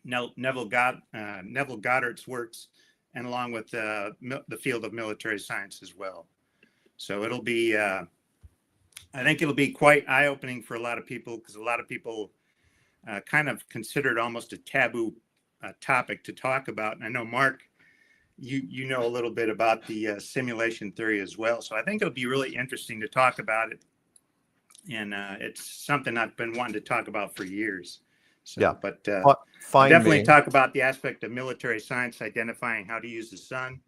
Neville Goddard's works, and along with the field of military science as well. So it'll be, I think it'll be quite eye-opening for a lot of people, because a lot of people kind of consider it almost a taboo topic to talk about. And I know, Mark, you know a little bit about the simulation theory as well. So I think it'll be really interesting to talk about it. And it's something I've been wanting to talk about for years. So, yeah, but definitely talk about the aspect of military science, identifying how to use the sun.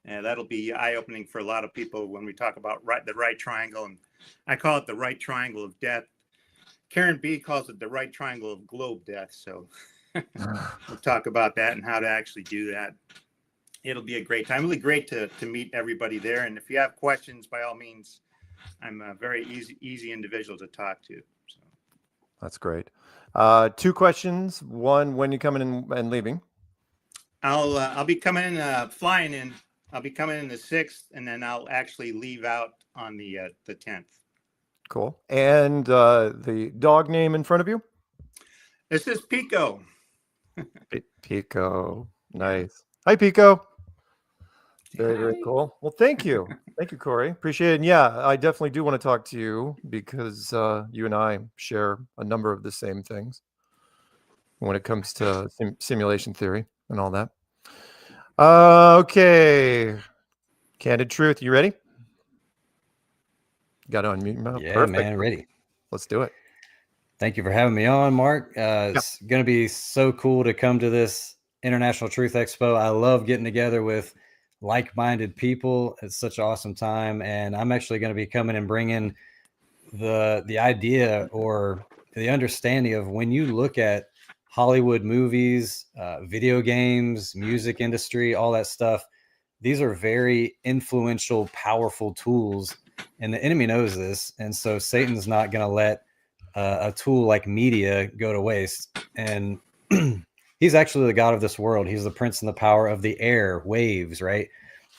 And that'll be eye-opening for a lot of people when we talk about the right triangle. And I call it the right triangle of death. Karen B calls it the right triangle of globe death. So we'll talk about that and how to actually do that. It'll be a great time. Really great to meet everybody there. And if you have questions, by all means, I'm a very easy individual to talk to. So. That's great. Two questions. One, when you coming in and leaving? I'll be coming in, flying in. I'll be coming in the 6th, and then I'll actually leave out on the 10th. Cool. And the dog name in front of you? This is Pico. Pico. Nice. Hi, Pico. Very cool. Well, thank you. Thank you, Corey. Appreciate it. And yeah, I definitely do want to talk to you because you and I share a number of the same things when it comes to simulation theory and all that. Okay. Candid Truth, you ready? Got to unmute. Yeah, Perfect. man, ready. Let's do it. Thank you for having me on, Mark. It's going to be so cool to come to this International Truth Expo. I love getting together with like-minded people. It's such an awesome time. And I'm actually going to be coming and bringing the idea or the understanding of when you look at Hollywood movies, video games, music industry, all that stuff, these are very influential, powerful tools. And the enemy knows this. And so Satan's not going to let a tool like media go to waste. And he's actually the god of this world. He's the prince and the power of the air, waves, right?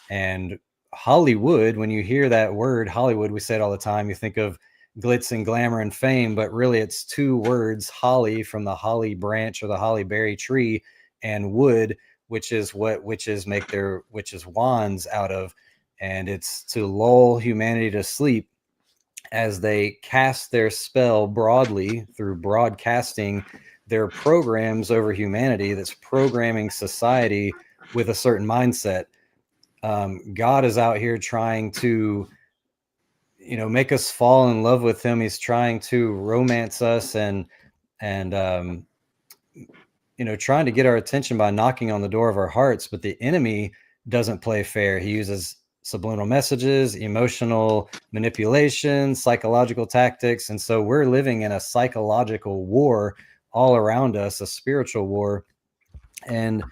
And Hollywood, when you hear that word Hollywood, we say it all the time, you think of glitz and glamour and fame, but really it's two words, holly from the holly branch or the holly berry tree, and wood, which is what witches make their witches' wands out of. And it's to lull humanity to sleep as they cast their spell broadly through broadcasting their programs over humanity that's programming society with a certain mindset. God is out here trying to, make us fall in love with him. He's trying to romance us and trying to get our attention by knocking on the door of our hearts. But the enemy doesn't play fair. He uses subliminal messages, emotional manipulation, psychological tactics. And so we're living in a psychological war all around us, a spiritual war. And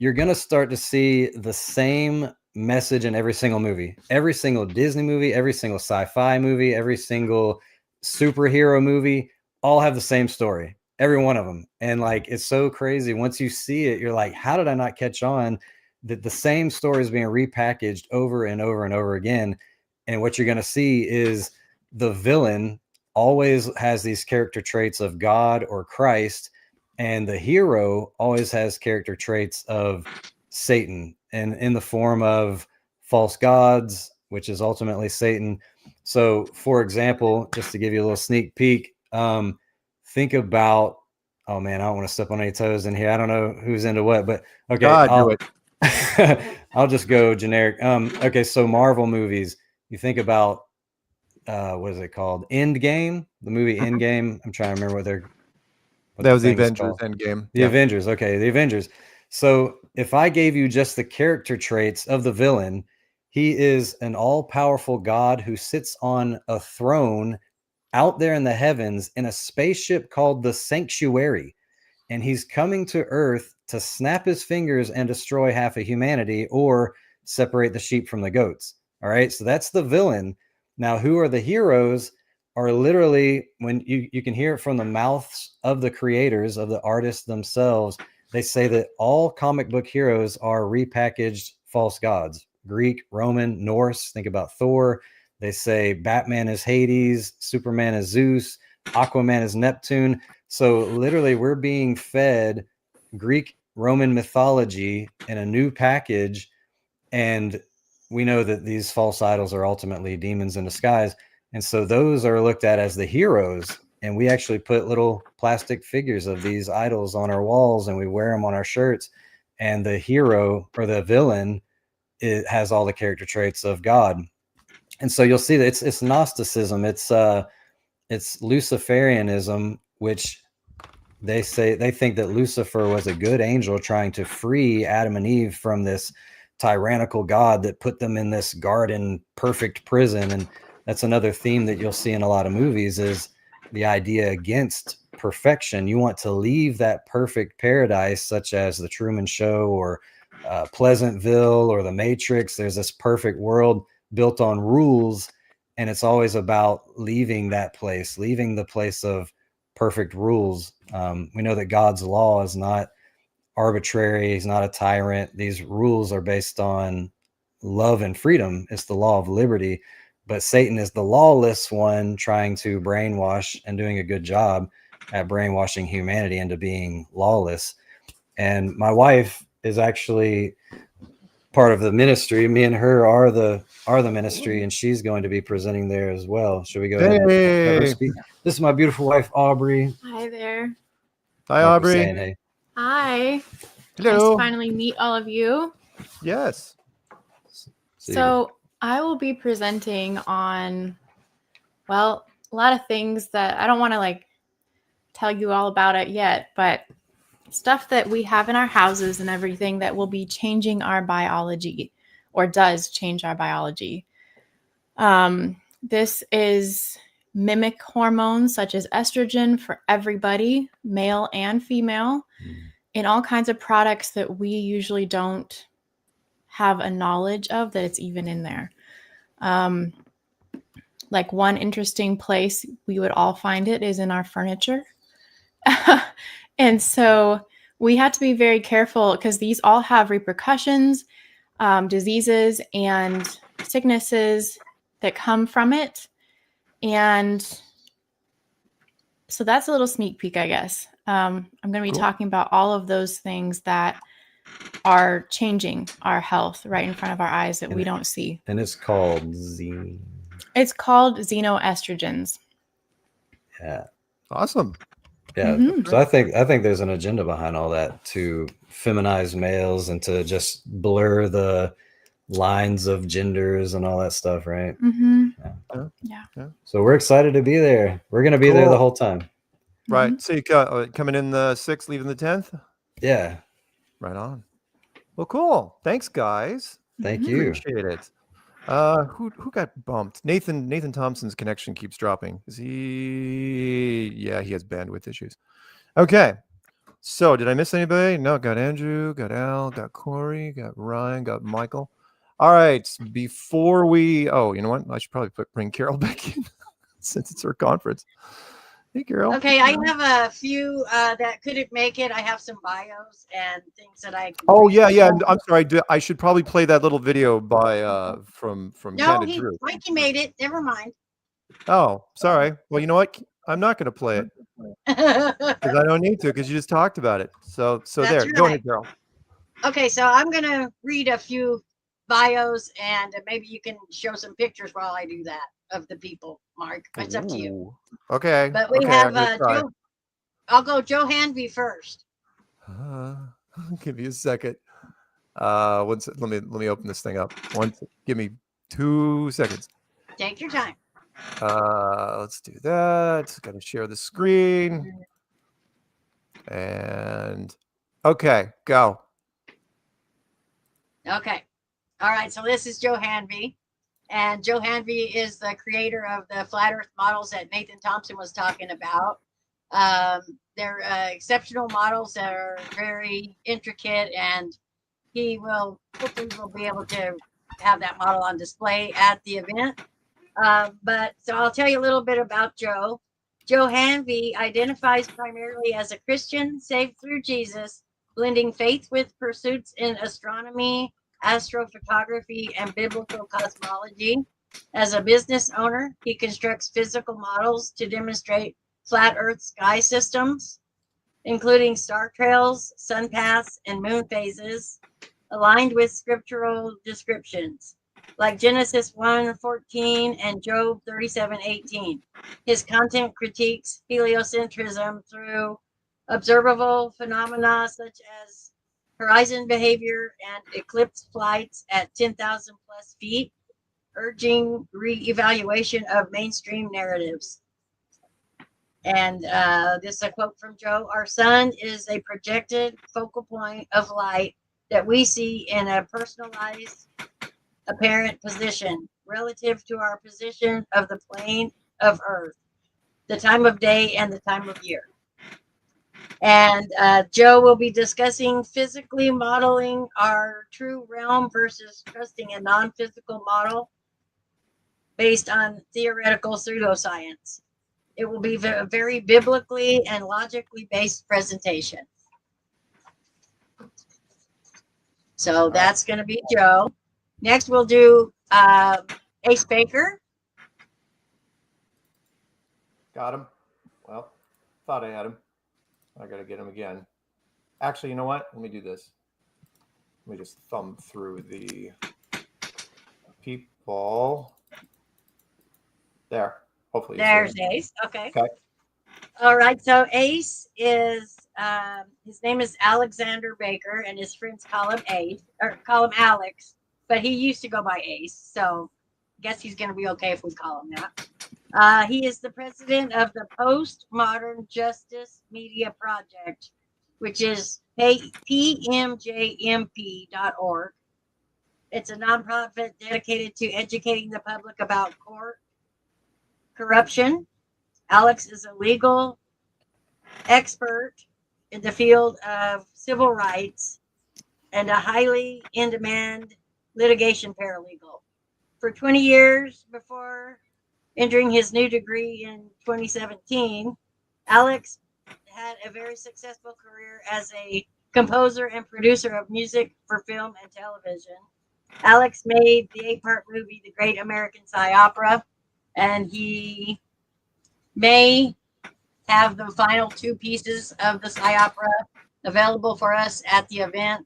you're going to start to see the same message in every single movie, every single Disney movie, every single sci-fi movie, every single superhero movie, all have the same story, every one of them. And like, it's so crazy. Once you see it, you're like, how did I not catch on that the same story is being repackaged over and over and over again? And what you're going to see is the villain always has these character traits of God or Christ, and the hero always has character traits of Satan, and in the form of false gods, which is ultimately Satan. So, for example, just to give you a little sneak peek, think about, oh man, I don't want to step on any toes in here. I don't know who's into what, but okay, Do it. I'll just go generic. Okay, so Marvel movies, you think about what is it called? Endgame, the movie Endgame. I'm trying to remember what That was the thing is Avengers called. Endgame. The Avengers. Okay, the Avengers. So if I gave you just the character traits of the villain, he is an all-powerful God who sits on a throne out there in the heavens in a spaceship called the Sanctuary. And he's coming to Earth to snap his fingers and destroy half of humanity or separate the sheep from the goats. All right. So that's the villain. Now, who are the heroes? Are literally, when you can hear it from the mouths of the creators, of the artists themselves, they say that all comic book heroes are repackaged false gods. Greek, Roman, Norse. Think about Thor. They say Batman is Hades, Superman is Zeus, Aquaman is Neptune. So literally we're being fed Greek Roman mythology in a new package. And we know that these false idols are ultimately demons in disguise. And so those are looked at as the heroes. And we actually put little plastic figures of these idols on our walls and we wear them on our shirts. And the hero or the villain, it has all the character traits of God. And so you'll see that it's Gnosticism. It's Luciferianism, which they think that Lucifer was a good angel trying to free Adam and Eve from this tyrannical God that put them in this garden perfect prison. And that's another theme that you'll see in a lot of movies, is the idea against perfection. You want to leave that perfect paradise, such as the Truman Show or Pleasantville or the Matrix. There's this perfect world built on rules, and it's always about leaving that place, leaving the place of perfect rules. We know that God's law is not arbitrary. He's not a tyrant. These rules are based on love and freedom. It's the law of liberty. But Satan is the lawless one, trying to brainwash and doing a good job at brainwashing humanity into being lawless. And my wife is actually part of the ministry. Me and her are the ministry, and she's going to be presenting there as well. Should we go ahead and have her speak? This is my beautiful wife, Aubrey. Hi there. Hi, Mark was Aubrey. saying, hey. Hi. Hello. Nice to finally meet all of you. Yes. So I will be presenting on, well, a lot of things that I don't want to like tell you all about it yet, but stuff that we have in our houses and everything that will be changing our biology, or does change our biology. This is mimic hormones such as estrogen for everybody, male and female, in all kinds of products that we usually don't have a knowledge of that it's even in there. Like one interesting place we would all find it is in our furniture. And so we had to be very careful because these all have repercussions, diseases and sicknesses that come from it. And so that's a little sneak peek, I guess. I'm going to be talking about all of those things that are changing our health right in front of our eyes that we don't see. And it's called It's called xenoestrogens. Yeah. Awesome. Yeah. Mhm. So I think there's an agenda behind all that, to feminize males and to just blur the lines of genders and all that stuff, right? Mm-hmm. Yeah. So we're excited to be there. We're going to be there the whole time. Right. So you coming in the 6th, leaving the 10th? Yeah. Right on. Well, cool. Thanks, guys. Thank you. Appreciate it. Who got bumped? Nathan Thompson's connection keeps dropping. Is he? Yeah, he has bandwidth issues. Okay. So did I miss anybody? No, got Andrew, got Al, got Corey, got Ryan, got Michael. All right. Before we, oh, you know what? I should probably bring Karol back in since it's her conference. Hey, Karol. Okay, I have a few that couldn't make it. I have some bios and things that I. Oh yeah, yeah. I'm sorry. I should probably play that little video by from No, Candid Truth. Mikey made it. Never mind. Oh, sorry. Well, you know what? I'm not going to play it because I don't need to because you just talked about it. So there. That's Go right. ahead, Karol. Okay, so I'm gonna read a few bios and maybe you can show some pictures while I do that of the people. Mark, it's up to you. Ooh. Okay. But we okay, have I'm gonna try. Joe. I'll go Joe Hanvey first. Give me a second. Let me open this thing up. Give me 2 seconds. Take your time. Let's do that. Got to share the screen. And okay, go. Okay. All right. So this is Joe Hanvey. And Joe Hanvey is the creator of the flat earth models that Nathan Thompson was talking about. They're exceptional models that are very intricate, and he will hopefully will be able to have that model on display at the event. But so I'll tell you a little bit about Joe. Joe Hanvey identifies primarily as a Christian saved through Jesus, blending faith with pursuits in astronomy, astrophotography, and biblical cosmology. As a business owner, he constructs physical models to demonstrate flat Earth sky systems, including star trails, sun paths, and moon phases, aligned with scriptural descriptions, like Genesis 1:14 and Job 37:18. His content critiques heliocentrism through observable phenomena such as horizon behavior and eclipse flights at 10,000 plus feet, urging re-evaluation of mainstream narratives. And this is a quote from Joe. Our sun is a projected focal point of light that we see in a personalized apparent position relative to our position of the plane of Earth, the time of day, and the time of year. And Joe will be discussing physically modeling our true realm versus trusting a non-physical model based on theoretical pseudoscience. It will be a very biblically and logically based presentation. So that's going to be Joe. Next, we'll do Ace Baker. Got him. Well, thought I had him. I got to get him again. Actually, you know what? Let me do this. Let me just thumb through the people. There. Hopefully. There's Ace. Okay. Okay. All right. So Ace is his name is Alexander Baker, and his friends call him Ace or call him Alex, but he used to go by Ace. So I guess he's going to be okay if we call him that. He is the president of the Postmodern Justice Media Project, which is pmjmp.org. It's a nonprofit dedicated to educating the public about court corruption. Alex is a legal expert in the field of civil rights and a highly in-demand litigation paralegal. For 20 years before entering his new degree in 2017, Alex had a very successful career as a composer and producer of music for film and television. Alex made the 8-part movie, The Great American Psy Opera, and he may have the final 2 pieces of the Psy Opera available for us at the event.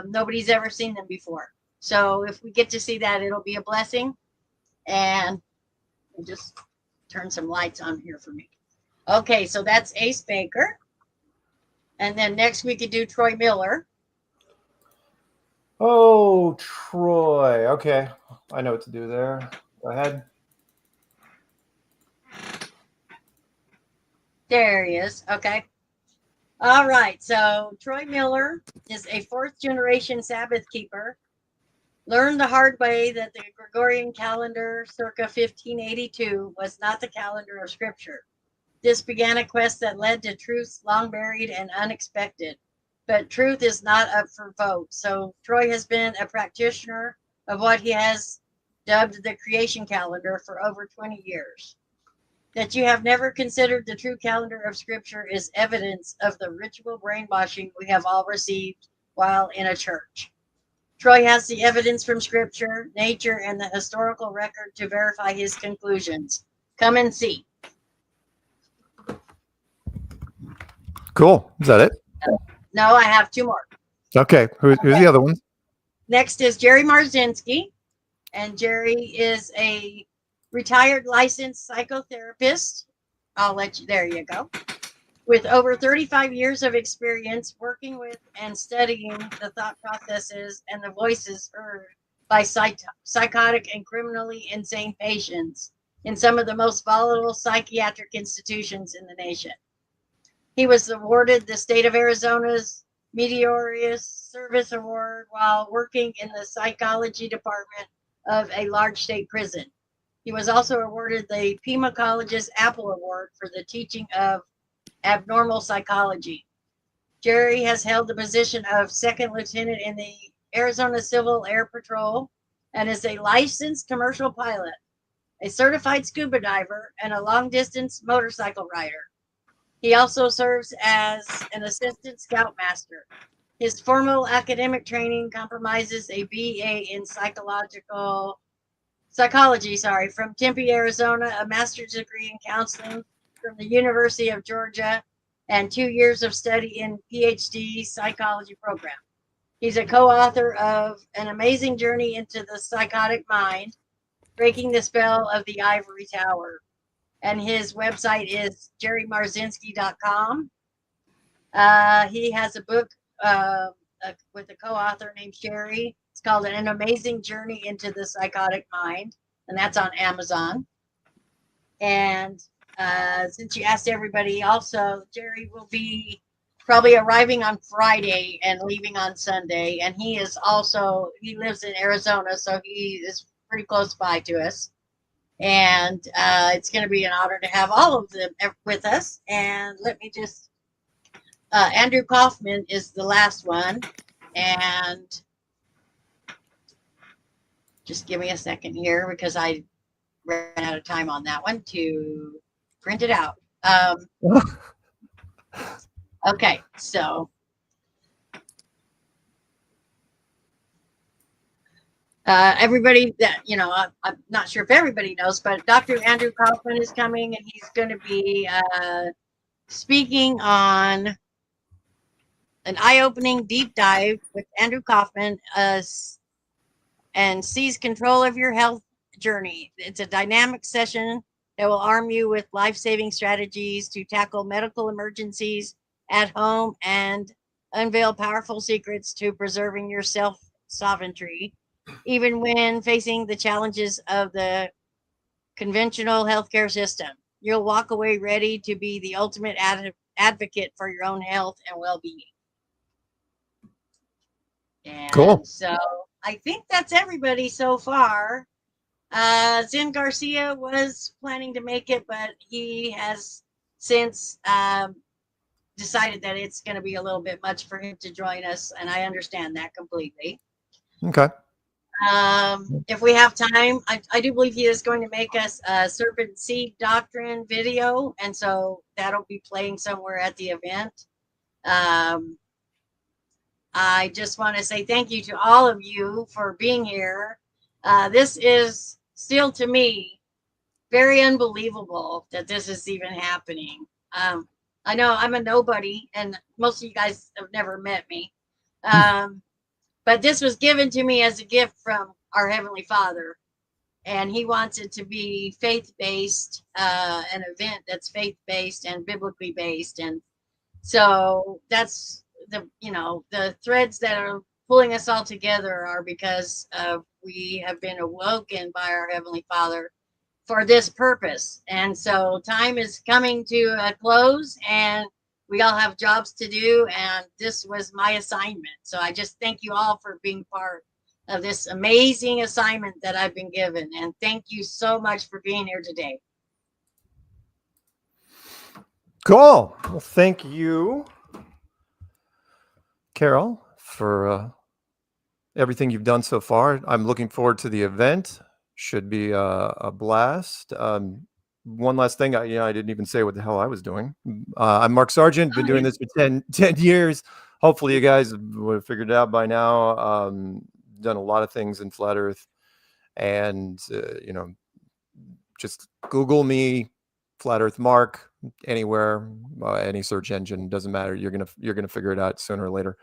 Nobody's ever seen them before. So if we get to see that, it'll be a blessing. And we'll just turn some lights on here for me. Okay, so that's Ace Baker. And then next we could do Troy Miller. Oh, Troy. Okay. I know what to do there. Go ahead. There he is. Okay. All right. So Troy Miller is a 4th generation Sabbath keeper. Learned the hard way that the Gregorian calendar circa 1582 was not the calendar of Scripture. This began a quest that led to truths long buried and unexpected. but truth is not up for vote. So Troy has been a practitioner of what he has dubbed the creation calendar for over 20 years. That you have never considered the true calendar of Scripture is evidence of the ritual brainwashing we have all received while in a church. Troy has the evidence from Scripture, nature, and the historical record to verify his conclusions. Come and see. Cool. Is that it? No, I have two more. Okay. Who's the other one? Next is Jerry Marzinsky. And Jerry is a retired licensed psychotherapist. There you go. With over 35 years of experience working with and studying the thought processes and the voices heard by psychotic and criminally insane patients in some of the most volatile psychiatric institutions in the nation. He was awarded the state of Arizona's Meritorious Service Award while working in the psychology department of a large state prison. He was also awarded the Pima College's Apple Award for the teaching of abnormal psychology. Jerry has held the position of second lieutenant in the Arizona Civil Air Patrol and is a licensed commercial pilot, a certified scuba diver, and a long-distance motorcycle rider. He also serves as an assistant scoutmaster. His formal academic training comprises a BA in psychology from Tempe, Arizona, a master's degree in counseling from the University of Georgia, and 2 years of study in PhD psychology program. He's a co-author of An Amazing Journey into the Psychotic Mind, Breaking the Spell of the Ivory Tower. And his website is jerrymarzinsky.com. He has a book with a co-author named Sherry. It's called An Amazing Journey into the Psychotic Mind, and that's on Amazon. And since you asked everybody, also Jerry will be probably arriving on Friday and leaving on Sunday. And he lives in Arizona, so he is pretty close by to us. And it's going to be an honor to have all of them with us. And let me just, Andrew Kaufman is the last one. And just give me a second here because I ran out of time on that one to print it out. Okay, so everybody that, I'm not sure if everybody knows, but Dr. Andrew Kaufman is coming, and he's going to be speaking on an eye-opening deep dive with Andrew Kaufman and seize control of your health journey. It's a dynamic session that will arm you with life-saving strategies to tackle medical emergencies at home and unveil powerful secrets to preserving your self-sovereignty, even when facing the challenges of the conventional healthcare system. You'll walk away ready to be the ultimate advocate for your own health and well-being. And cool. So I think that's everybody so far. Zen Garcia was planning to make it, but he has since decided that it's going to be a little bit much for him to join us, and I understand that completely. Okay. If we have time, I do believe he is going to make us a serpent seed doctrine video, and so that'll be playing somewhere at the event. I just want to say thank you to all of you for being here. This is still, to me, very unbelievable that this is even happening. I know I'm a nobody, and most of you guys have never met me. But this was given to me as a gift from our Heavenly Father. And he wants it to be faith-based, an event that's faith-based and biblically based. And so that's the threads that are pulling us all together are because we have been awoken by our Heavenly Father for this purpose. And so time is coming to a close, and we all have jobs to do, and this was my assignment. So I just thank you all for being part of this amazing assignment that I've been given. And thank you so much for being here today. Cool. Well, thank you. Karol, for everything you've done so far. I'm looking forward to the event. Should be a blast. One last thing, I didn't even say what the hell I was doing. I'm Mark Sargent, been doing this for 10 years. Hopefully you guys would have figured it out by now. Done a lot of things in Flat Earth, and just Google me, Flat Earth Mark, anywhere, any search engine, doesn't matter. You're gonna figure it out sooner or later.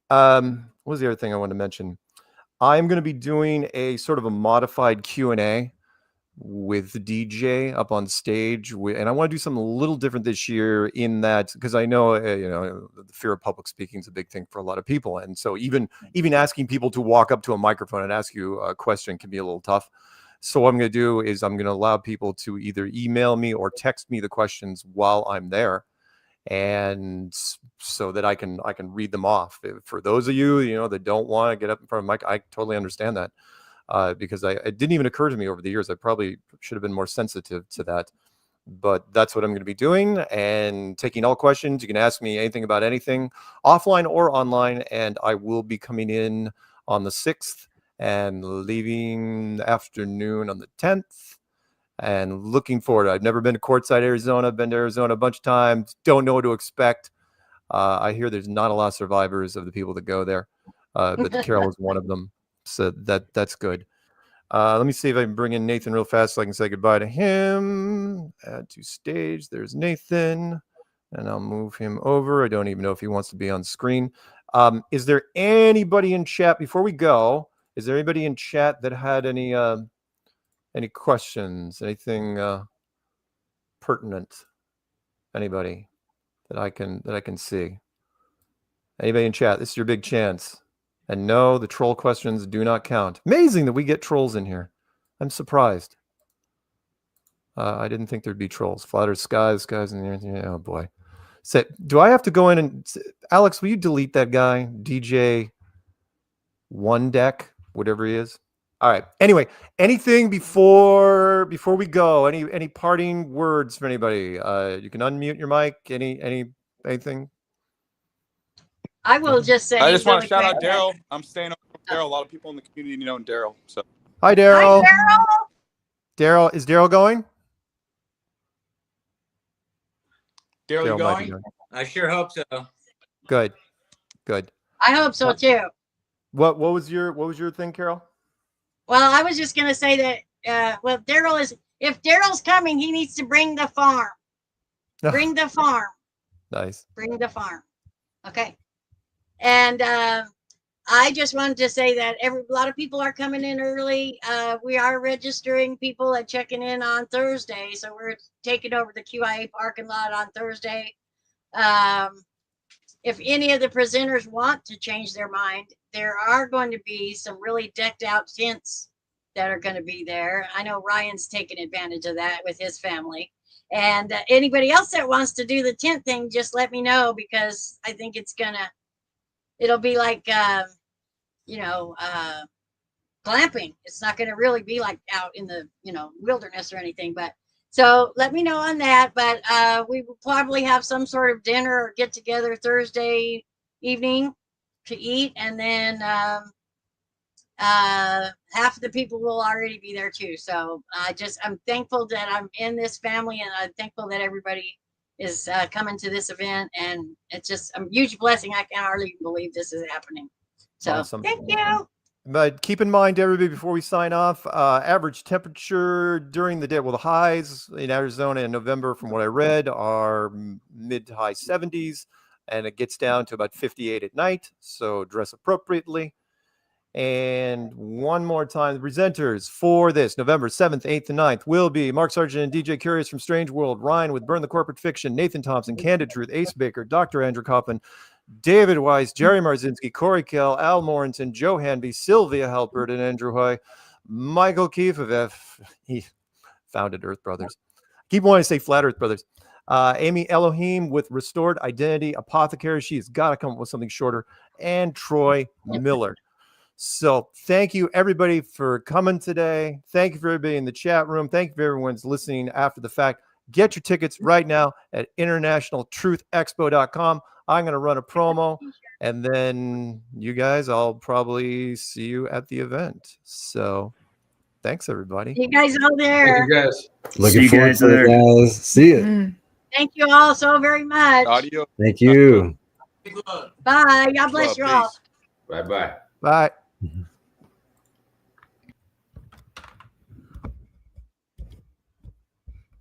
What was the other thing I wanted to mention? I'm going to be doing a sort of a modified Q&A with DJ up on stage, and I want to do something a little different this year in that, because I know the fear of public speaking is a big thing for a lot of people, and so even asking people to walk up to a microphone and ask you a question can be a little tough. So what I'm going to do is I'm going to allow people to either email me or text me the questions while I'm there, and so that I can read them off. For those of you that don't want to get up in front of a mic, I totally understand that. Because it didn't even occur to me over the years. I probably should have been more sensitive to that. But that's what I'm going to be doing, and taking all questions. You can ask me anything about anything, offline or online, and I will be coming in on the 6th and leaving afternoon on the 10th. And looking forward. I've never been to Quartzsite, Arizona. I've been to Arizona a bunch of times. Don't know what to expect. I hear there's not a lot of survivors of the people that go there, but Karol is one of them. So that's good. Let me see if I can bring in Nathan real fast so I can say goodbye to him. Add to stage. There's Nathan, and I'll move him over. I don't even know if he wants to be on screen. Is there anybody in chat before we go? Is there anybody in chat that had any questions? Anything pertinent? Anybody that I can see? Anybody in chat? This is your big chance. And no, the troll questions do not count. Amazing that we get trolls in here. I'm surprised. I didn't think there'd be trolls. Flatter skies in the air. Oh boy. So, do I have to go in and Alex? Will you delete that guy, DJ One Deck, whatever he is? All right. Anyway, anything before we go? Any parting words for anybody? You can unmute your mic. Anything? I will just say. I just want to really shout out quick Daryl. I'm staying over with Daryl. A lot of people in the community know Daryl. So Hi, Daryl. Hi, Daryl. Is Daryl going? Daryl, you might be going? I sure hope so. Good. I hope so too. What was your thing, Karol? Well, I was just going to say that. If Daryl's coming, he needs to bring the farm. Bring the farm. Nice. Bring the farm. Okay. And I just wanted to say that a lot of people are coming in early. We are registering people and checking in on Thursday. So we're taking over the QIA parking lot on Thursday. If any of the presenters want to change their mind, there are going to be some really decked out tents that are going to be there. I know Ryan's taking advantage of that with his family. And anybody else that wants to do the tent thing, just let me know, because I think it'll be like, glamping. It's not going to really be like out in the, wilderness or anything, but so let me know on that. But we will probably have some sort of dinner or get together Thursday evening to eat. And then half of the people will already be there too. So I'm thankful that I'm in this family, and I'm thankful that everybody is coming to this event, and it's just a huge blessing. I can hardly believe this is happening. So Awesome. Thank you. But keep in mind, everybody, before we sign off, average temperature during the day. Well, the highs in Arizona in November, from what I read, are mid to high 70s, and it gets down to about 58 at night. So dress appropriately. And one more time, the presenters for this November 7th, 8th, and 9th will be Mark Sargent and DJ Curious from Strange World, Ryan with Burn the Corporate Fiction, Nathan Thompson, Candid Truth, Ace Baker, Dr. Andrew Kaufman, David Weiss, Jerry Marzinsky, Corey Kell, Al Morentin, Joe Hanvey, Sylvia Halpert, and Andrew Hoy, Michael Keefe of he founded Earth Brothers. Keep wanting to say Flat Earth Brothers. Amy Elohim with Restored Identity, Apothecary. She's got to come up with something shorter. And Troy Miller. So thank you, everybody, for coming today. Thank you for everybody in the chat room. Thank you for everyone's listening after the fact. Get your tickets right now at internationaltruthexpo.com. I'm going to run a promo, and then you guys, I'll probably see you at the event. So thanks, everybody. You guys all there. Thank you, guys. Looking forward to it, guys. See you. Mm. Thank you all so very much. Audio. Thank you. Bye. God bless you all. Bye-bye. Bye.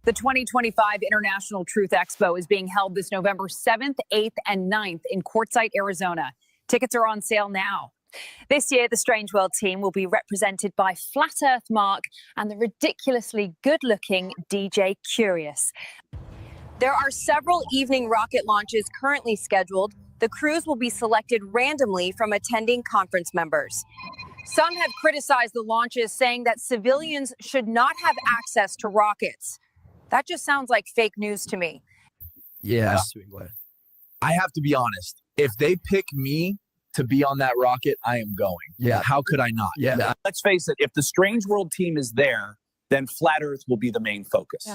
The 2025 International Truth Expo is being held this November 7th, 8th, and 9th in Quartzsite, Arizona. Tickets are on sale now. This year, the Strange World team will be represented by Flat Earth Mark and the ridiculously good-looking DJ Curious. There are several evening rocket launches currently scheduled. The crews will be selected randomly from attending conference members. Some have criticized the launches, saying that civilians should not have access to rockets. That just sounds like fake news to me. Yeah. I have to be honest. If they pick me to be on that rocket, I am going. Yeah. How could I not? Yeah. Let's face it, if the Strange World team is there, then Flat Earth will be the main focus.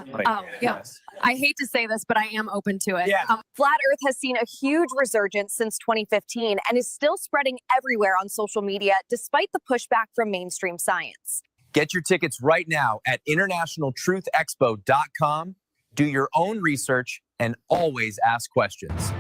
Yeah. I hate to say this, but I am open to it. Yeah. Flat Earth has seen a huge resurgence since 2015 and is still spreading everywhere on social media, despite the pushback from mainstream science. Get your tickets right now at internationaltruthexpo.com. Do your own research and always ask questions.